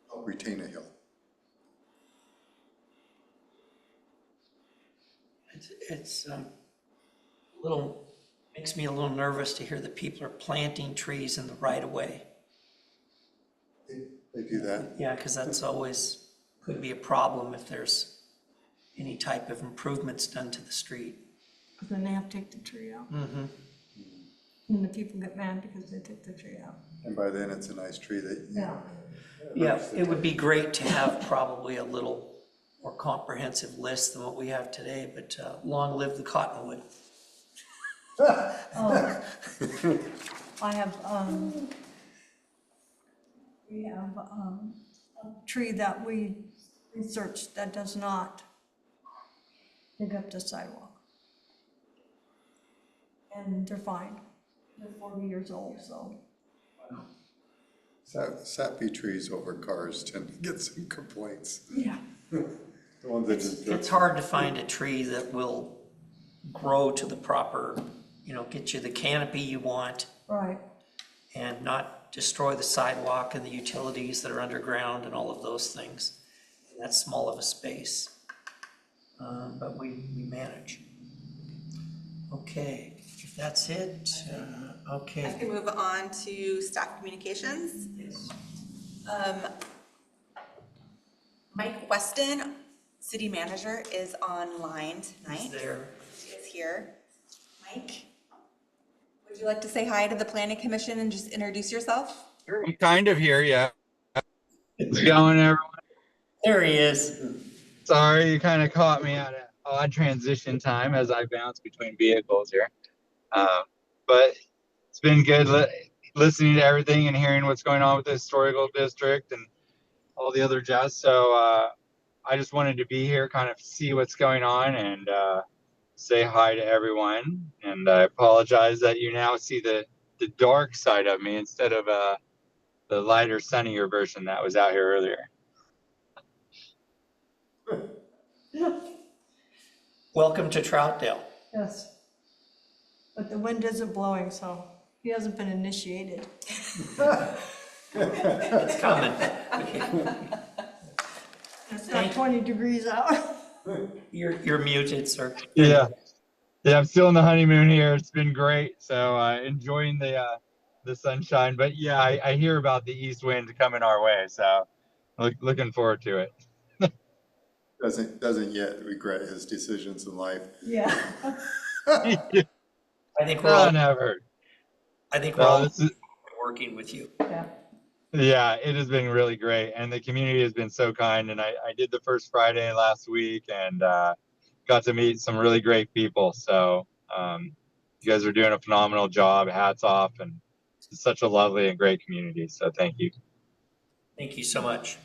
help retain a hill. It's makes me a little nervous to hear that people are planting trees in the right of way. They do that. Yeah, because that's always, could be a problem if there's any type of improvements done to the street. But then they have to take the tree out. Mm-hmm. And the people get mad because they took the tree out. And by then it's a nice tree that, Yeah. Yeah, it would be great to have probably a little more comprehensive list than what we have today, but long live the cottonwood. I have, we have a tree that we researched that does not dig up the sidewalk. And they're fine. They're 40 years old, so. sappy trees over cars tend to get some complaints. Yeah. The ones that just. It's hard to find a tree that will grow to the proper, get you the canopy you want Right. and not destroy the sidewalk and the utilities that are underground and all of those things in that small of a space. But we manage. Okay, if that's it, I okay. can move on to staff communications. Mike Weston, city manager, is online tonight. There. He is here. Mike, would you like to say hi to the planning commission and just introduce yourself? I'm kind of here, yeah. How's it going, everyone? There he is. Sorry, you kind of caught me at an odd transition time as I bounce between vehicles here. But it's been good listening to everything and hearing what's going on with the historical district and all the other jazz. So I just wanted to be here, kind of see what's going on and say hi to everyone. And I apologize that you now see the dark side of me instead of the lighter, sunnier version that was out here earlier. Welcome to Troutdale. Yes. But the wind isn't blowing, so he hasn't been initiated. It's coming. It's not 20 degrees out. You're muted, sir. Yeah, I'm still in the honeymoon here. It's been great. So enjoying the sunshine. But yeah, I hear about the east wind coming our way. So looking forward to it. Doesn't yet regret his decisions in life. Yeah. I think we're No, all, never. I think we're all This is, working with you. Yeah. yeah, it has been really great. And the community has been so kind. And I did the first Friday last week and got to meet some really great people. So you guys are doing a phenomenal job. Hats off. And it's such a lovely and great community. So thank you. Thank you so much.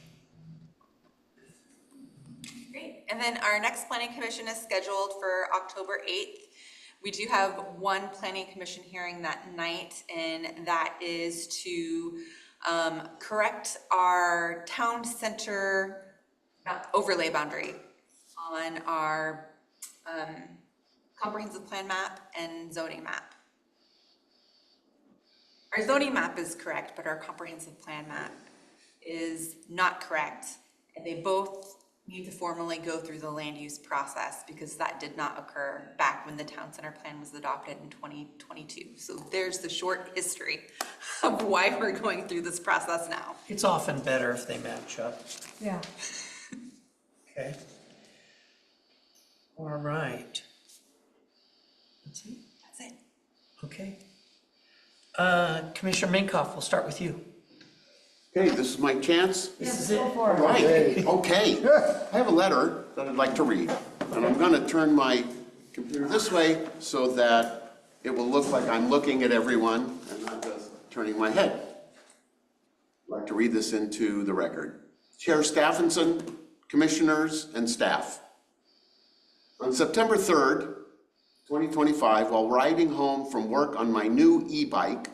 Great. And then our next planning commission is scheduled for October 8th. We do have one planning commission hearing that night, and that is to correct our town center overlay boundary on our comprehensive plan map and zoning map. Our zoning map is correct, but our comprehensive plan map is not correct. And they both need to formally go through the land use process because that did not occur back when the town center plan was adopted in 2022. So there's the short history of why we're going through this process now. It's often better if they match up. Yeah. Okay. All right. That's it? That's it. Okay. Commissioner Minkoff, we'll start with you. Okay, this is my chance. This is it. Go for it. Right, okay. I have a letter that I'd like to read, and I'm gonna turn my computer this way so that it will look like I'm looking at everyone and not just turning my head. I'd like to read this into the record. Chair Stephenson, commissioners, and staff. On September 3rd, 2025, while riding home from work on my new e-bike,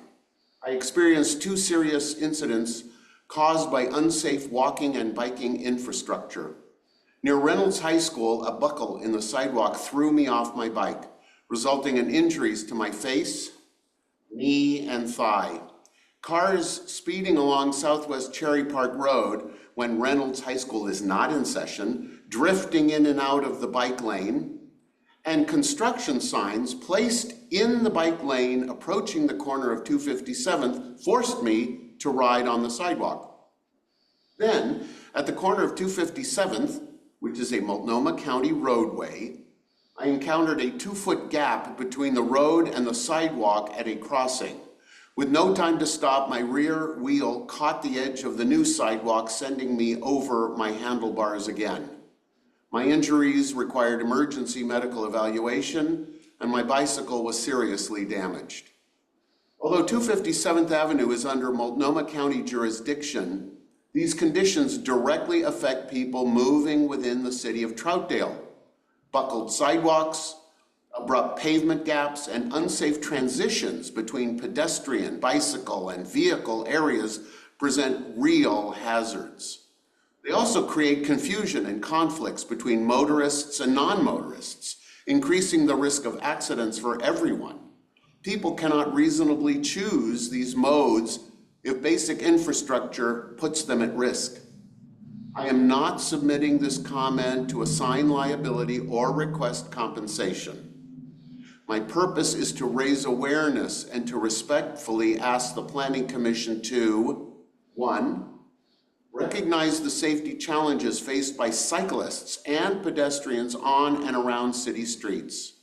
I experienced 2 serious incidents caused by unsafe walking and biking infrastructure. Near Reynolds High School, a buckle in the sidewalk threw me off my bike, resulting in injuries to my face, knee, and thigh. Cars speeding along Southwest Cherry Park Road when Reynolds High School is not in session, drifting in and out of the bike lane, and construction signs placed in the bike lane approaching the corner of 257th forced me to ride on the sidewalk. Then, at the corner of 257th, which is a Multnomah County roadway, I encountered a 2-foot gap between the road and the sidewalk at a crossing. With no time to stop, my rear wheel caught the edge of the new sidewalk, sending me over my handlebars again. My injuries required emergency medical evaluation, and my bicycle was seriously damaged. Although 257th Avenue is under Multnomah County jurisdiction, these conditions directly affect people moving within the city of Troutdale. Buckled sidewalks, abrupt pavement gaps, and unsafe transitions between pedestrian, bicycle, and vehicle areas present real hazards. They also create confusion and conflicts between motorists and non-motorists, increasing the risk of accidents for everyone. People cannot reasonably choose these modes if basic infrastructure puts them at risk. I am not submitting this comment to assign liability or request compensation. My purpose is to raise awareness and to respectfully ask the Planning Commission to, 1, recognize the safety challenges faced by cyclists and pedestrians on and around city streets.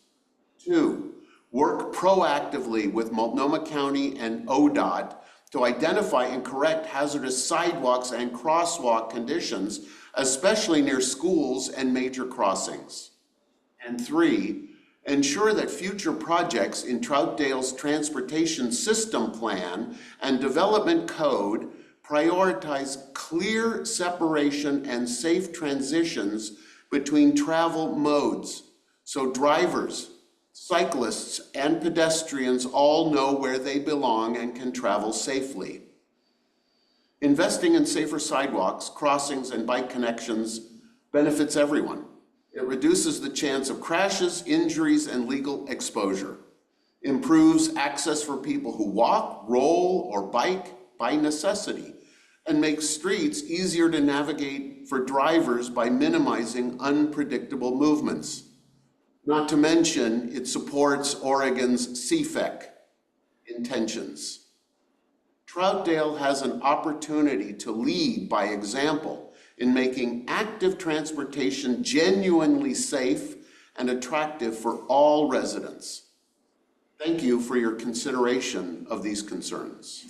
2, work proactively with Multnomah County and ODOT to identify and correct hazardous sidewalks and crosswalk conditions, especially near schools and major crossings. And 3, ensure that future projects in Troutdale's transportation system plan and development code prioritize clear separation and safe transitions between travel modes, so drivers, cyclists, and pedestrians all know where they belong and can travel safely. Investing in safer sidewalks, crossings, and bike connections benefits everyone. It reduces the chance of crashes, injuries, and legal exposure, improves access for people who walk, roll, or bike by necessity, and makes streets easier to navigate for drivers by minimizing unpredictable movements. Not to mention, it supports Oregon's CFEC intentions. Troutdale has an opportunity to lead by example in making active transportation genuinely safe and attractive for all residents. Thank you for your consideration of these concerns.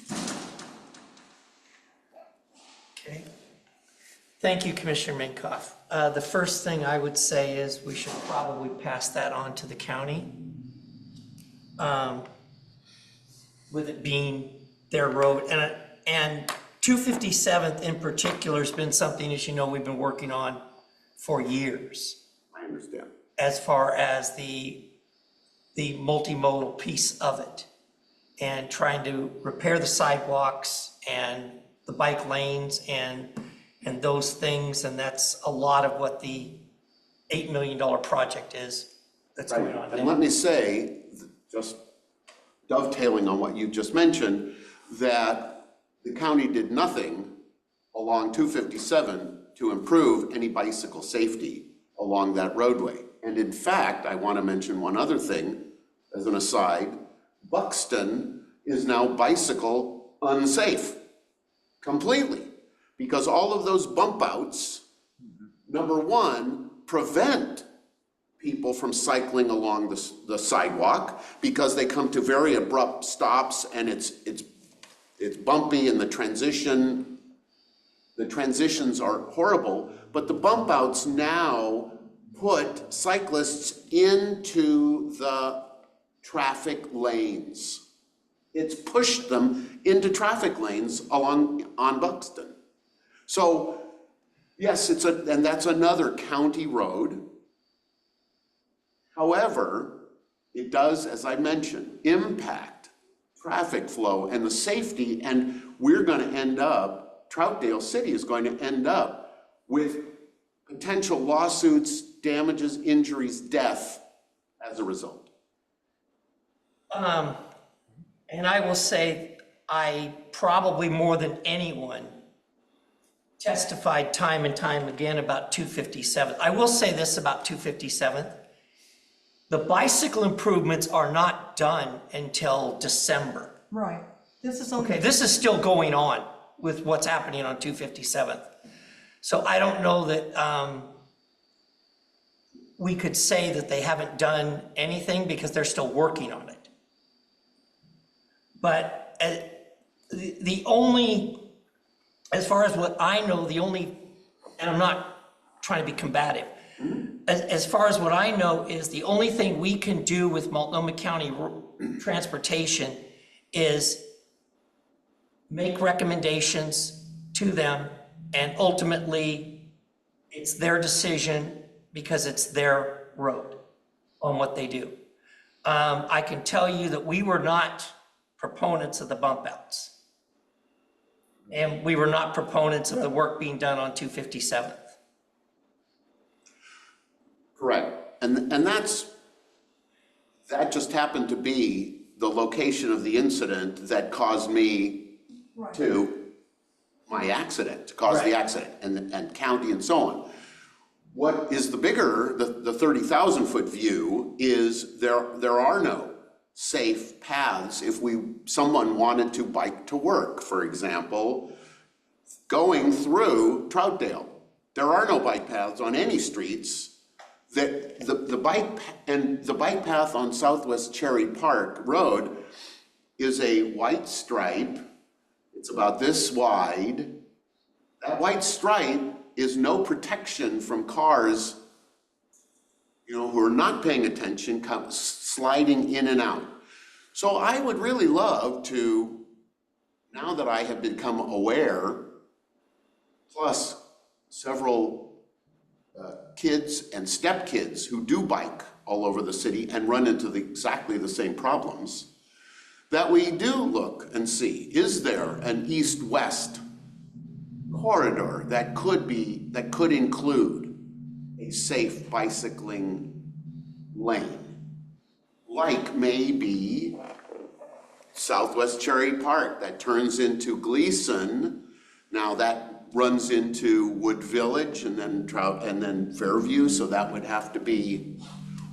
Okay. Thank you, Commissioner Minkoff. The first thing I would say is we should probably pass that on to the county. With it being their road, and 257th in particular has been something, as you know, we've been working on for years. I understand. As far as the multimodal piece of it, and trying to repair the sidewalks and the bike lanes and those things, and that's a lot of what the $8 million project is that's going on And there. let me say, just dovetailing on what you just mentioned, that the county did nothing along 257 to improve any bicycle safety along that roadway. And in fact, I want to mention one other thing as an aside. Buxton is now bicycle unsafe completely, because all of those bump outs, number one, prevent people from cycling along the sidewalk because they come to very abrupt stops, and it's bumpy, and the transitions are horrible. But the bump outs now put cyclists into the traffic lanes. It's pushed them into traffic lanes on Buxton. So yes, and that's another county road. However, it does, as I mentioned, impact traffic flow and the safety, and we're going to end up, Troutdale City is going to end up with potential lawsuits, damages, injuries, death as a result. And I will say, I probably more than anyone testified time and time again about 257th. I will say this about 257th. The bicycle improvements are not done until December. Right. This is only. Okay, this is still going on with what's happening on 257th. So I don't know that we could say that they haven't done anything because they're still working on it. But the only, as far as what I know, and I'm not trying to be combative, as far as what I know is the only thing we can do with Multnomah County Transportation is make recommendations to them, and ultimately it's their decision because it's their road on what they do. I can tell you that we were not proponents of the bump outs. And we were not proponents of the work being done on 257th. Correct. And that just happened to be the location of the incident that caused me to my accident, caused the accident, and county and so on. What is the bigger, the 30,000 foot view is there are no safe paths if someone wanted to bike to work, for example, going through Troutdale. There are no bike paths on any streets. The bike path on Southwest Cherry Park Road is a white stripe. It's about this wide. That white stripe is no protection from cars, who are not paying attention, sliding in and out. So I would really love to, now that I have become aware, plus several kids and stepkids who do bike all over the city and run into exactly the same problems, that we do look and see, is there an east-west corridor that could include a safe bicycling lane, like maybe Southwest Cherry Park that turns into Gleason. Now that runs into Wood Village and then Fairview, so that would have to be,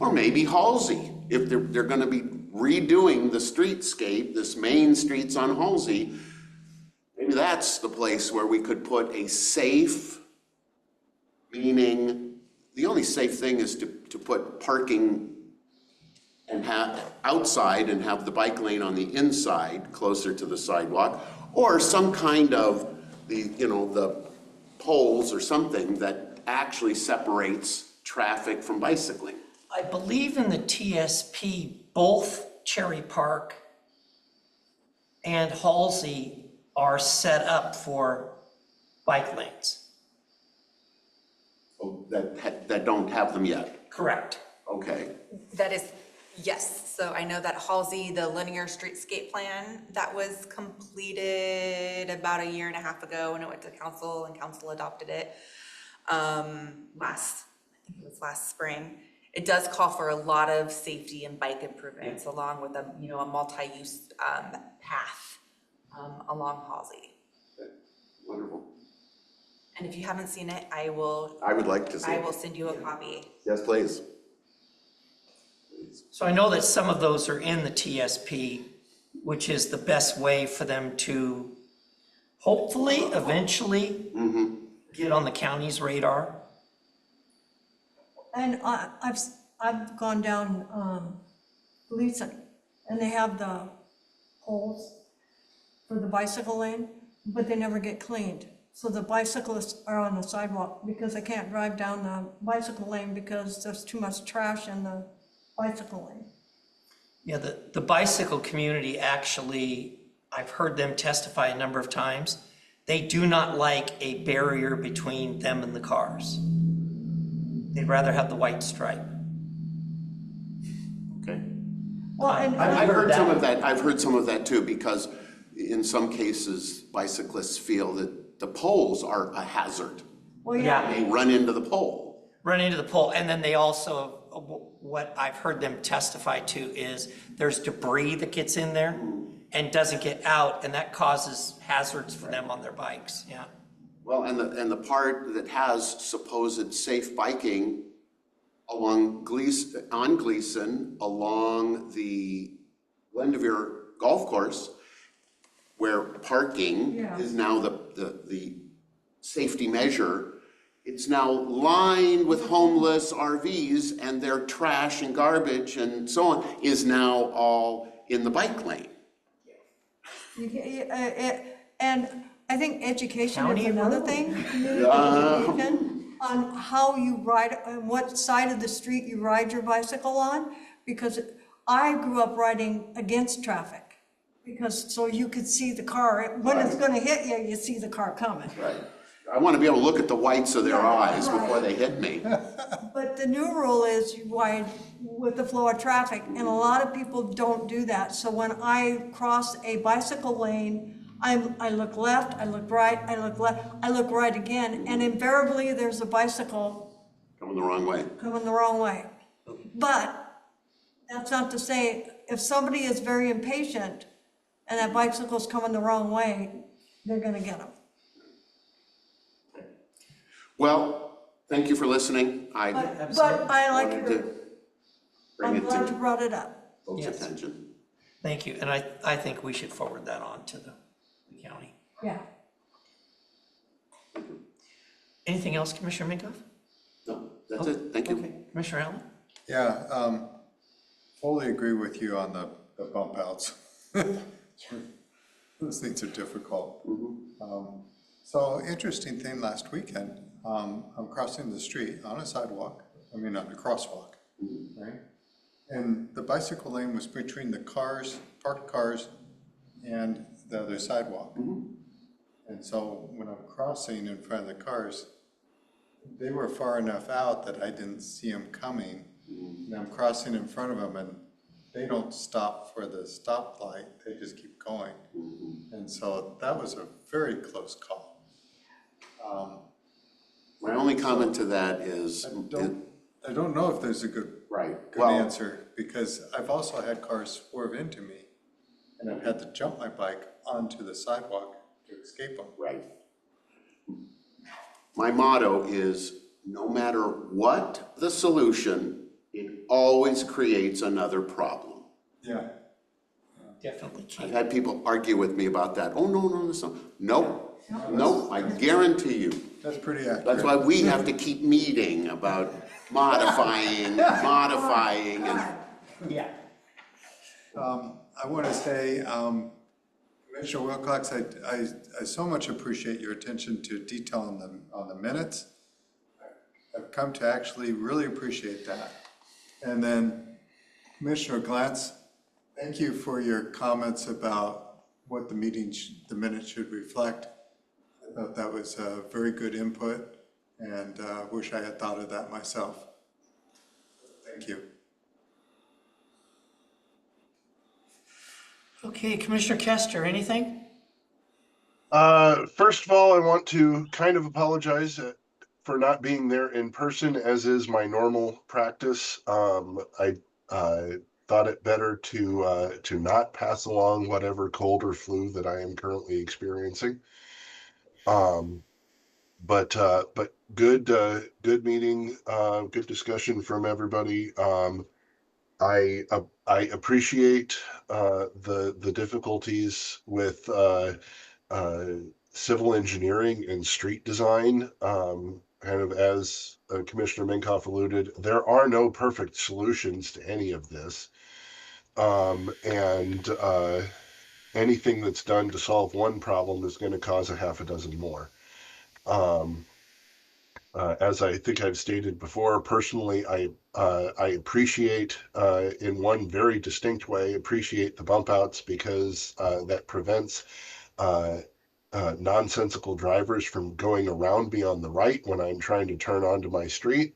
or maybe Halsey, if they're going to be redoing the streetscape, this main streets on Halsey. Maybe that's the place where we could put a safe, meaning the only safe thing is to put parking and have outside and have the bike lane on the inside closer to the sidewalk, or some kind of the poles or something that actually separates traffic from bicycling. I believe in the TSP, both Cherry Park and Halsey are set up for bike lanes. Oh, that don't have them yet? Correct. Okay. That is, yes. So I know that Halsey, the linear streetscape plan, that was completed about a year and a half ago when it went to council, and council adopted it last spring. It does call for a lot of safety and bike improvements, along with a multi-use path along Halsey. Wonderful. And if you haven't seen it, I would like to see I it. will send you a copy. Yes, please. So I know that some of those are in the TSP, which is the best way for them to hopefully eventually get on the county's radar. And I've gone down, Gleason, and they have the holes for the bicycle lane, but they never get cleaned. So the bicyclists are on the sidewalk because they can't drive down the bicycle lane because there's too much trash in the bicycle lane. Yeah, the bicycle community actually, I've heard them testify a number of times. They do not like a barrier between them and the cars. They'd rather have the white stripe. Okay. Well, and I've heard some of that. I've heard some of that too, because in some cases, bicyclists feel that the poles are a hazard. well, yeah, They run into the pole. Run into the pole, and then they also, what I've heard them testify to is there's debris that gets in there and doesn't get out, and that causes hazards for them on their bikes, yeah. Well, and the part that has supposed safe biking along on Gleason, along the Glendoveer Golf Course, where parking Yeah. is now the safety measure, it's now lined with homeless RVs, and their trash and garbage and so on is now all in the bike lane. and I think education County is another road. thing, community education on how you ride, on what side of the street you ride your bicycle on, because I grew up riding against traffic. Because, so you could see the car, when it's gonna hit you, you see the car coming. Right. I want to be able to look at the whites of their Yeah, eyes right. before they hit me. But the new rule is you ride with the flow of traffic, and a lot of people don't do that. So when I cross a bicycle lane, I look left, I look right, I look left, I look right again, and invariably there's a bicycle Coming the wrong way. coming the wrong way. But that's not to say, if somebody is very impatient and that bicycle's coming the wrong way, they're gonna get them. Well, thank you for listening. I But I like wanted your, to bring I'm it glad you to brought it up. folks' Yes. attention. Thank you, and I think we should forward that on to the county. Yeah. Anything else, Commissioner Minkoff? No, that's it. Thank you. Okay, Commissioner Allen? Yeah, fully agree with you on the bump outs. Those things are difficult. So interesting thing last weekend, I'm crossing the street on a sidewalk, I mean on a crosswalk, right? And the bicycle lane was between the cars, parked cars, and the other sidewalk. And so when I'm crossing in front of the cars, they were far enough out that I didn't see them coming. And I'm crossing in front of them and they don't stop for the stoplight, they just keep going. And so that was a very close call. My only comment to that is, I don't know if there's a good right, good answer, because I've also had cars swerve into me and I've had to jump my bike onto the sidewalk to escape them. right. My motto is, no matter what the solution, it always creates another problem. Yeah. Definitely I've can. had people argue with me about that. Oh, no, that's not. Nope, I guarantee you. That's pretty accurate. That's why we have to keep meeting about modifying, and Yeah. I want to say, Commissioner Wilcox, I so much appreciate your attention to detail on the minutes. I've come to actually really appreciate that. And then Commissioner Glantz, thank you for your comments about what the minutes should reflect. I thought that was a very good input, and wish I had thought of that myself. Thank you. Okay, Commissioner Kester, anything? First of all, I want to kind of apologize for not being there in person, as is my normal practice. I thought it better to not pass along whatever cold or flu that I am currently experiencing. but good meeting, good discussion from everybody. I appreciate the difficulties with uh, civil engineering and street design. Kind of as Commissioner Minkoff alluded, there are no perfect solutions to any of this. And anything that's done to solve one problem is going to cause a half a dozen more. Um, as I think I've stated before, personally, I appreciate in one very distinct way, appreciate the bump outs because that prevents nonsensical drivers from going around me on the right when I'm trying to turn onto my street.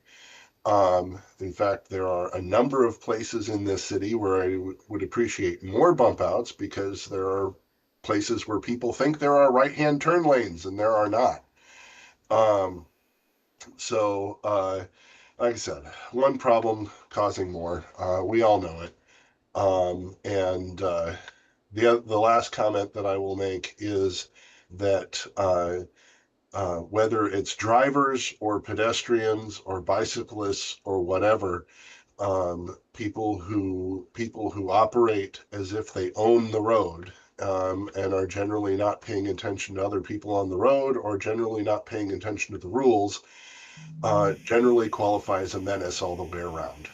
In fact, there are a number of places in this city where I would appreciate more bump outs because there are places where people think there are right-hand turn lanes and there are not. So, like I said, one problem causing more. We all know it. And the last comment that I will make is that whether it's drivers or pedestrians or bicyclists or whatever, people who operate as if they own the road and are generally not paying attention to other people on the road or generally not paying attention to the rules generally qualify as a menace all the way around.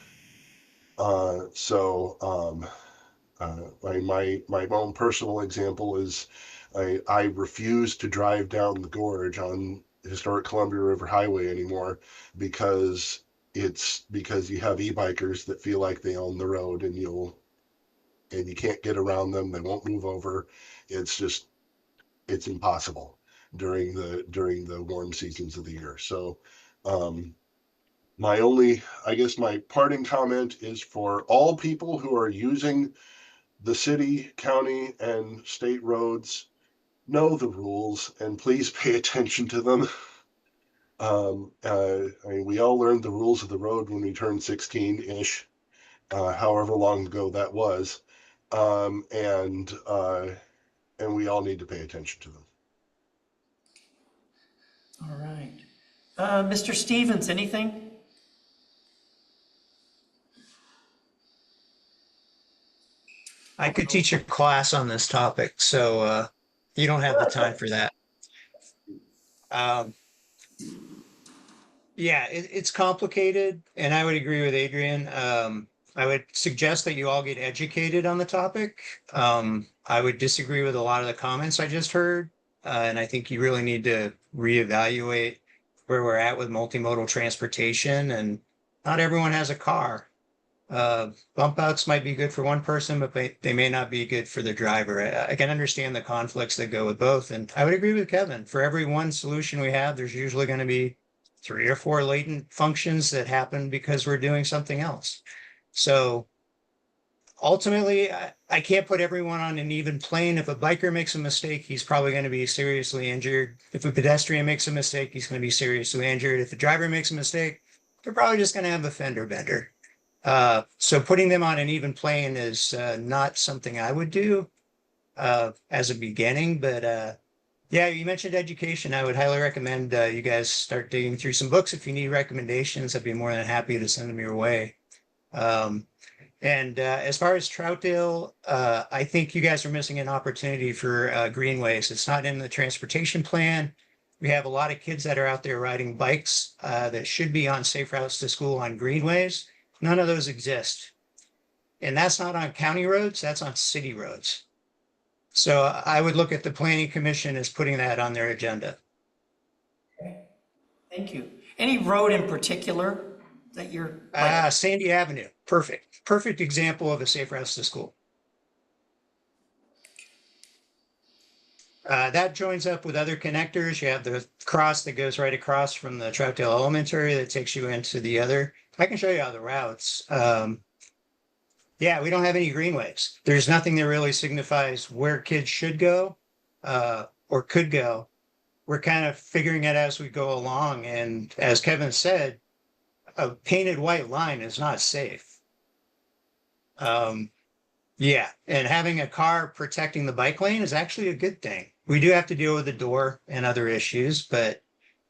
My own personal example is I refuse to drive down the gorge on historic Columbia River Highway anymore because you have e-bikers that feel like they own the road and you can't get around them. They won't move over. It's impossible during the warm seasons of the year. So I guess my parting comment is for all people who are using the city, county, and state roads, know the rules and please pay attention to them. We all learned the rules of the road when we turned 16-ish, however long ago that was. And we all need to pay attention to them. All right. Mr. Stevens, anything? I could teach a class on this topic, so you don't have the time for that. Um, yeah, it's complicated, and I would agree with Adrian. I would suggest that you all get educated on the topic. I would disagree with a lot of the comments I just heard, and I think you really need to reevaluate where we're at with multimodal transportation, and not everyone has a car. Bump outs might be good for one person, but they may not be good for the driver. I can understand the conflicts that go with both. And I would agree with Kevin. For every one solution we have, there's usually going to be 3 or 4 latent functions that happen because we're doing something else. So ultimately, I can't put everyone on an even plane. If a biker makes a mistake, he's probably going to be seriously injured. If a pedestrian makes a mistake, he's going to be seriously injured. If a driver makes a mistake, they're probably just going to have a fender bender. So putting them on an even plane is not something I would do as a beginning, but yeah, you mentioned education. I would highly recommend you guys start digging through some books. If you need recommendations, I'd be more than happy to send them your way. And as far as Troutdale, I think you guys are missing an opportunity for greenways. It's not in the transportation plan. We have a lot of kids that are out there riding bikes that should be on safe routes to school on greenways. None of those exist. And that's not on county roads, that's on city roads. So I would look at the planning commission as putting that on their agenda. Okay. Thank you. Any road in particular that you're Sandy Avenue, perfect. Perfect example of a safe routes to school. That joins up with other connectors. You have the cross that goes right across from the Troutdale Elementary that takes you into the other. I can show you all the routes. Yeah, we don't have any greenways. There's nothing that really signifies where kids should go or could go. We're kind of figuring it as we go along. And as Kevin said, a painted white line is not safe. Yeah, and having a car protecting the bike lane is actually a good thing. We do have to deal with the door and other issues, but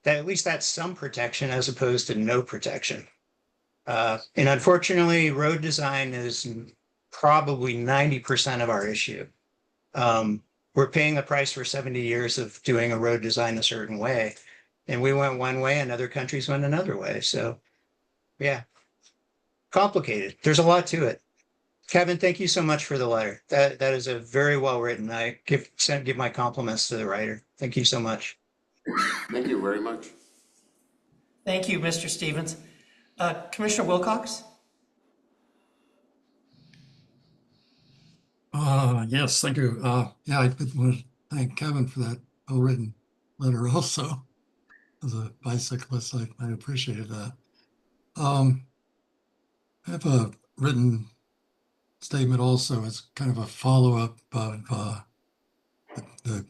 that at least that's some protection as opposed to no protection. And unfortunately, road design is probably 90% of our issue. We're paying the price for 70 years of doing a road design a certain way. And we went one way and other countries went another way. So yeah, complicated. There's a lot to it. Kevin, thank you so much for the letter. That is a very well written. I give my compliments to the writer. Thank you so much. Thank you very much. Thank you, Mr. Stevens. Commissioner Wilcox? Yes, thank you. Yeah, I want to thank Kevin for that well-written letter also. As a bicyclist, I appreciated that. I have a written statement also. It's kind of a follow-up of the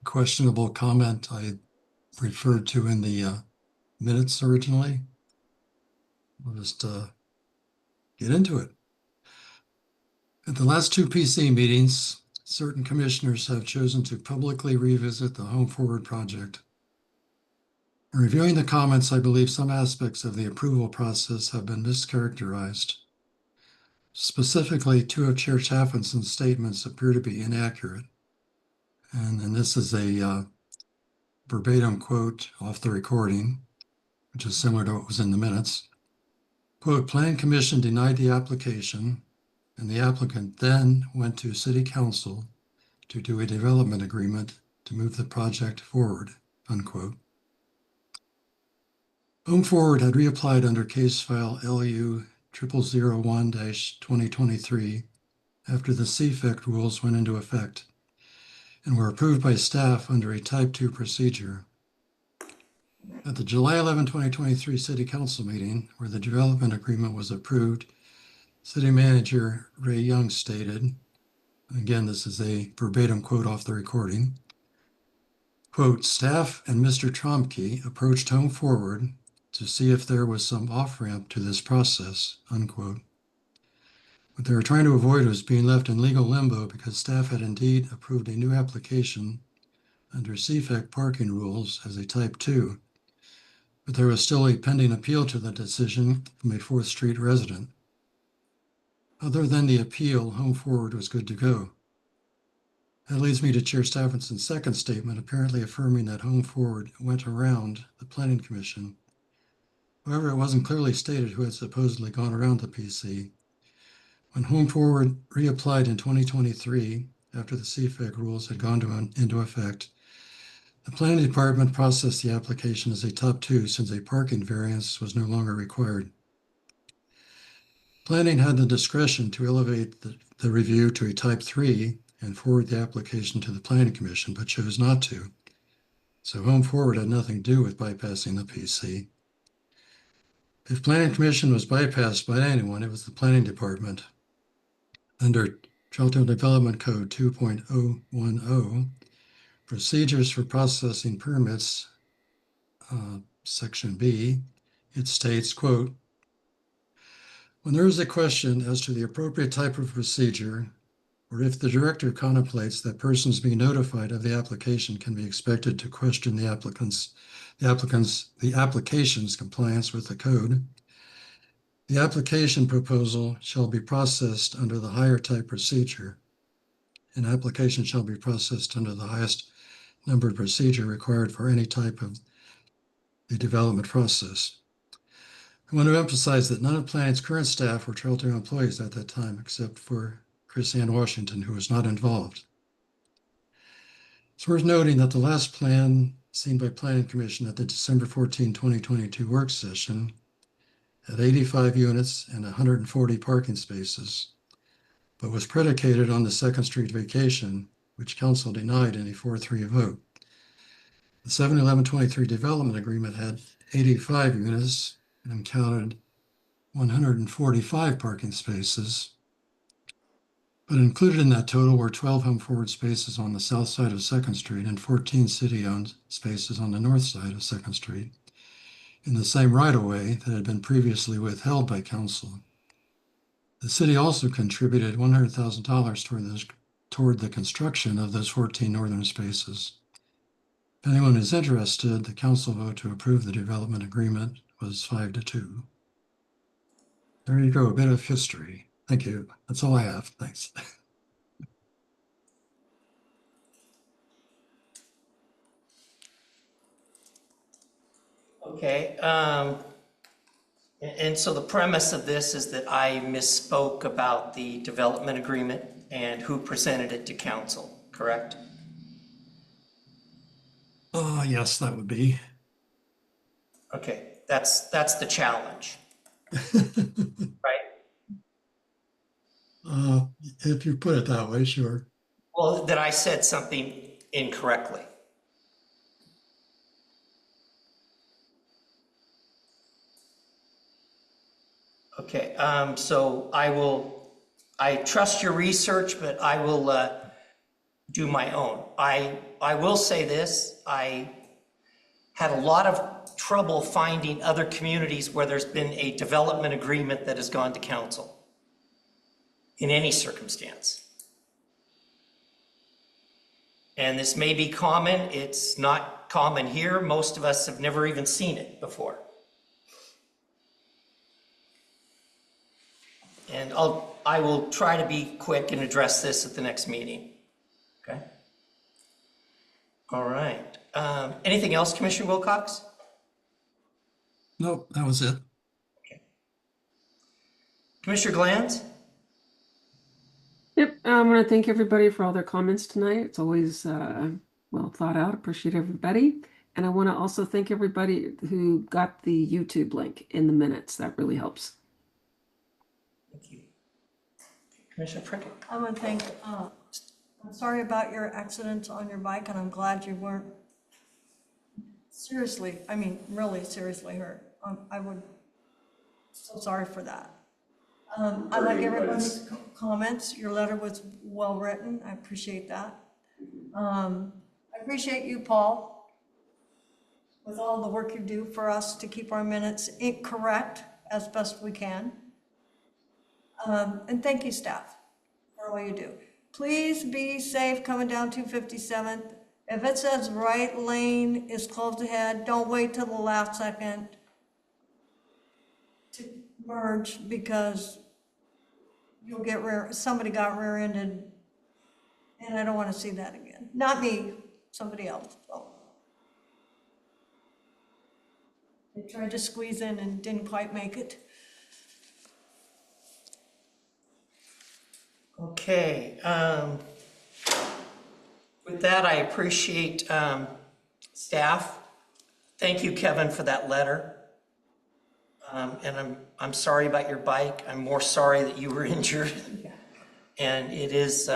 questionable comment I referred to in the minutes originally. We'll just get into it. At the last two PC meetings, certain commissioners have chosen to publicly revisit the Home Forward project. In reviewing the comments, I believe some aspects of the approval process have been mischaracterized. Specifically, two of Chair Chaffinson's statements appear to be inaccurate. And this is a verbatim quote off the recording, which is similar to what was in the minutes. Quote, Plan Commission denied the application, and the applicant then went to City Council to do a development agreement to move the project forward, unquote. Home Forward had reapplied under case file LU 0001-2023 after the CFEC rules went into effect and were approved by staff under a Type 2 procedure. At the July 11, 2023 City Council meeting, where the development agreement was approved, City Manager Ray Young stated, again, this is a verbatim quote off the recording, quote, staff and Mr. Tromke approached Home Forward to see if there was some off-ramp to this process, unquote. What they were trying to avoid was being left in legal limbo because staff had indeed approved a new application under CFEC parking rules as a Type 2, but there was still a pending appeal to the decision from a 4th Street resident. Other than the appeal, Home Forward was good to go. That leads me to Chair Stephanson's second statement, apparently affirming that Home Forward went around the Planning Commission. However, it wasn't clearly stated who had supposedly gone around the PC. When Home Forward reapplied in 2023, after the CFEC rules had gone into effect, the Planning Department processed the application as a Type 2 since a parking variance was no longer required. Planning had the discretion to elevate the review to a Type 3 and forward the application to the Planning Commission, but chose not to. So Home Forward had nothing to do with bypassing the PC. If Planning Commission was bypassed by anyone, it was the Planning Department. Under Troutdale Development Code 2.010, Procedures for Processing Permits, Section B, it states, quote, when there is a question as to the appropriate type of procedure, or if the director contemplates that persons being notified of the application can be expected to question the application's compliance with the code, the application proposal shall be processed under the higher type procedure. An application shall be processed under the highest numbered procedure required for any type of the development process. I want to emphasize that none of Planning's current staff were Troutdale employees at that time, except for Chris Ann Washington, who was not involved. It's worth noting that the last plan seen by Planning Commission at the December 14, 2022 work session had 85 units and 140 parking spaces, but was predicated on the 2nd Street vacation, which council denied in a 4-3 vote. The 7/11/23 development agreement had 85 units and counted 145 parking spaces, but included in that total were 12 Home Forward spaces on the south side of 2nd Street and 14 city-owned spaces on the north side of 2nd Street in the same right-of-way that had been previously withheld by council. The city also contributed $100,000 toward the construction of those 14 northern spaces. If anyone is interested, the council vote to approve the development agreement was 5-2. There you go, a bit of history. Thank you. That's all I have. Thanks. Okay, and so the premise of this is that I misspoke about the development agreement and who presented it to council, correct? Oh, yes, that would be. Okay, that's the challenge, right? If you put it that way, sure. Well, that I said something incorrectly. Okay, so I trust your research, but I will do my own. I will say this, I had a lot of trouble finding other communities where there's been a development agreement that has gone to council in any circumstance. And this may be common, it's not common here. Most of us have never even seen it before. And I will try to be quick and address this at the next meeting. Okay? All right. Anything else, Commissioner Wilcox? Nope, that was it. Commissioner Glanz? Yep, I want to thank everybody for all their comments tonight. It's always well thought out. Appreciate everybody. And I want to also thank everybody who got the YouTube link in the minutes. That really helps. Thank you. Commissioner Prickett? I want to thank, I'm sorry about your accident on your bike, and I'm glad you weren't seriously, I mean, really seriously hurt. I would, so sorry for that. I like everyone's comments. Your letter was well written. I appreciate that. I appreciate you, Paul, with all the work you do for us to keep our minutes correct as best we can. And thank you, staff, for all you do. Please be safe coming down 257th. If it says right lane is closed ahead, don't wait till the last second to merge, because you'll get somebody got rear-ended, and I don't want to see that again. Not me, somebody else. So. They tried to squeeze in and didn't quite make it. Okay. With that, I appreciate staff. Thank you, Kevin, for that letter. And I'm sorry about your bike. I'm more sorry that you were injured. And it is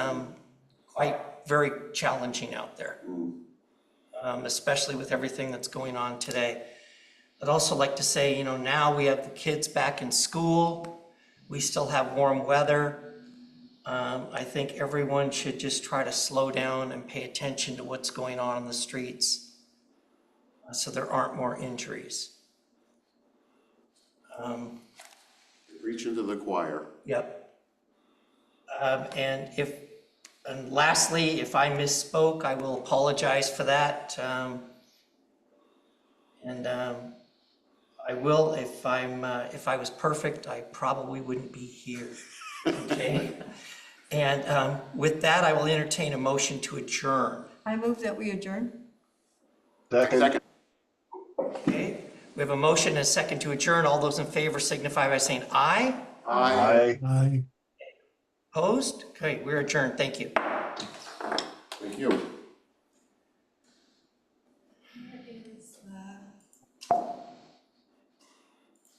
quite very challenging out there, especially with everything that's going on today. I'd also like to say, now we have the kids back in school. We still have warm weather. I think everyone should just try to slow down and pay attention to what's going on the streets so there aren't more injuries. Reach into the choir. Yep. And lastly, if I misspoke, I will apologize for that. I will, if I was perfect, I probably wouldn't be here. Okay. And with that, I will entertain a motion to adjourn. I move that we adjourn. Second. Okay. We have a motion and a second to adjourn. All those in favor signify by saying aye. Aye. Aye. Opposed? Okay, we're adjourned. Thank you. Thank you.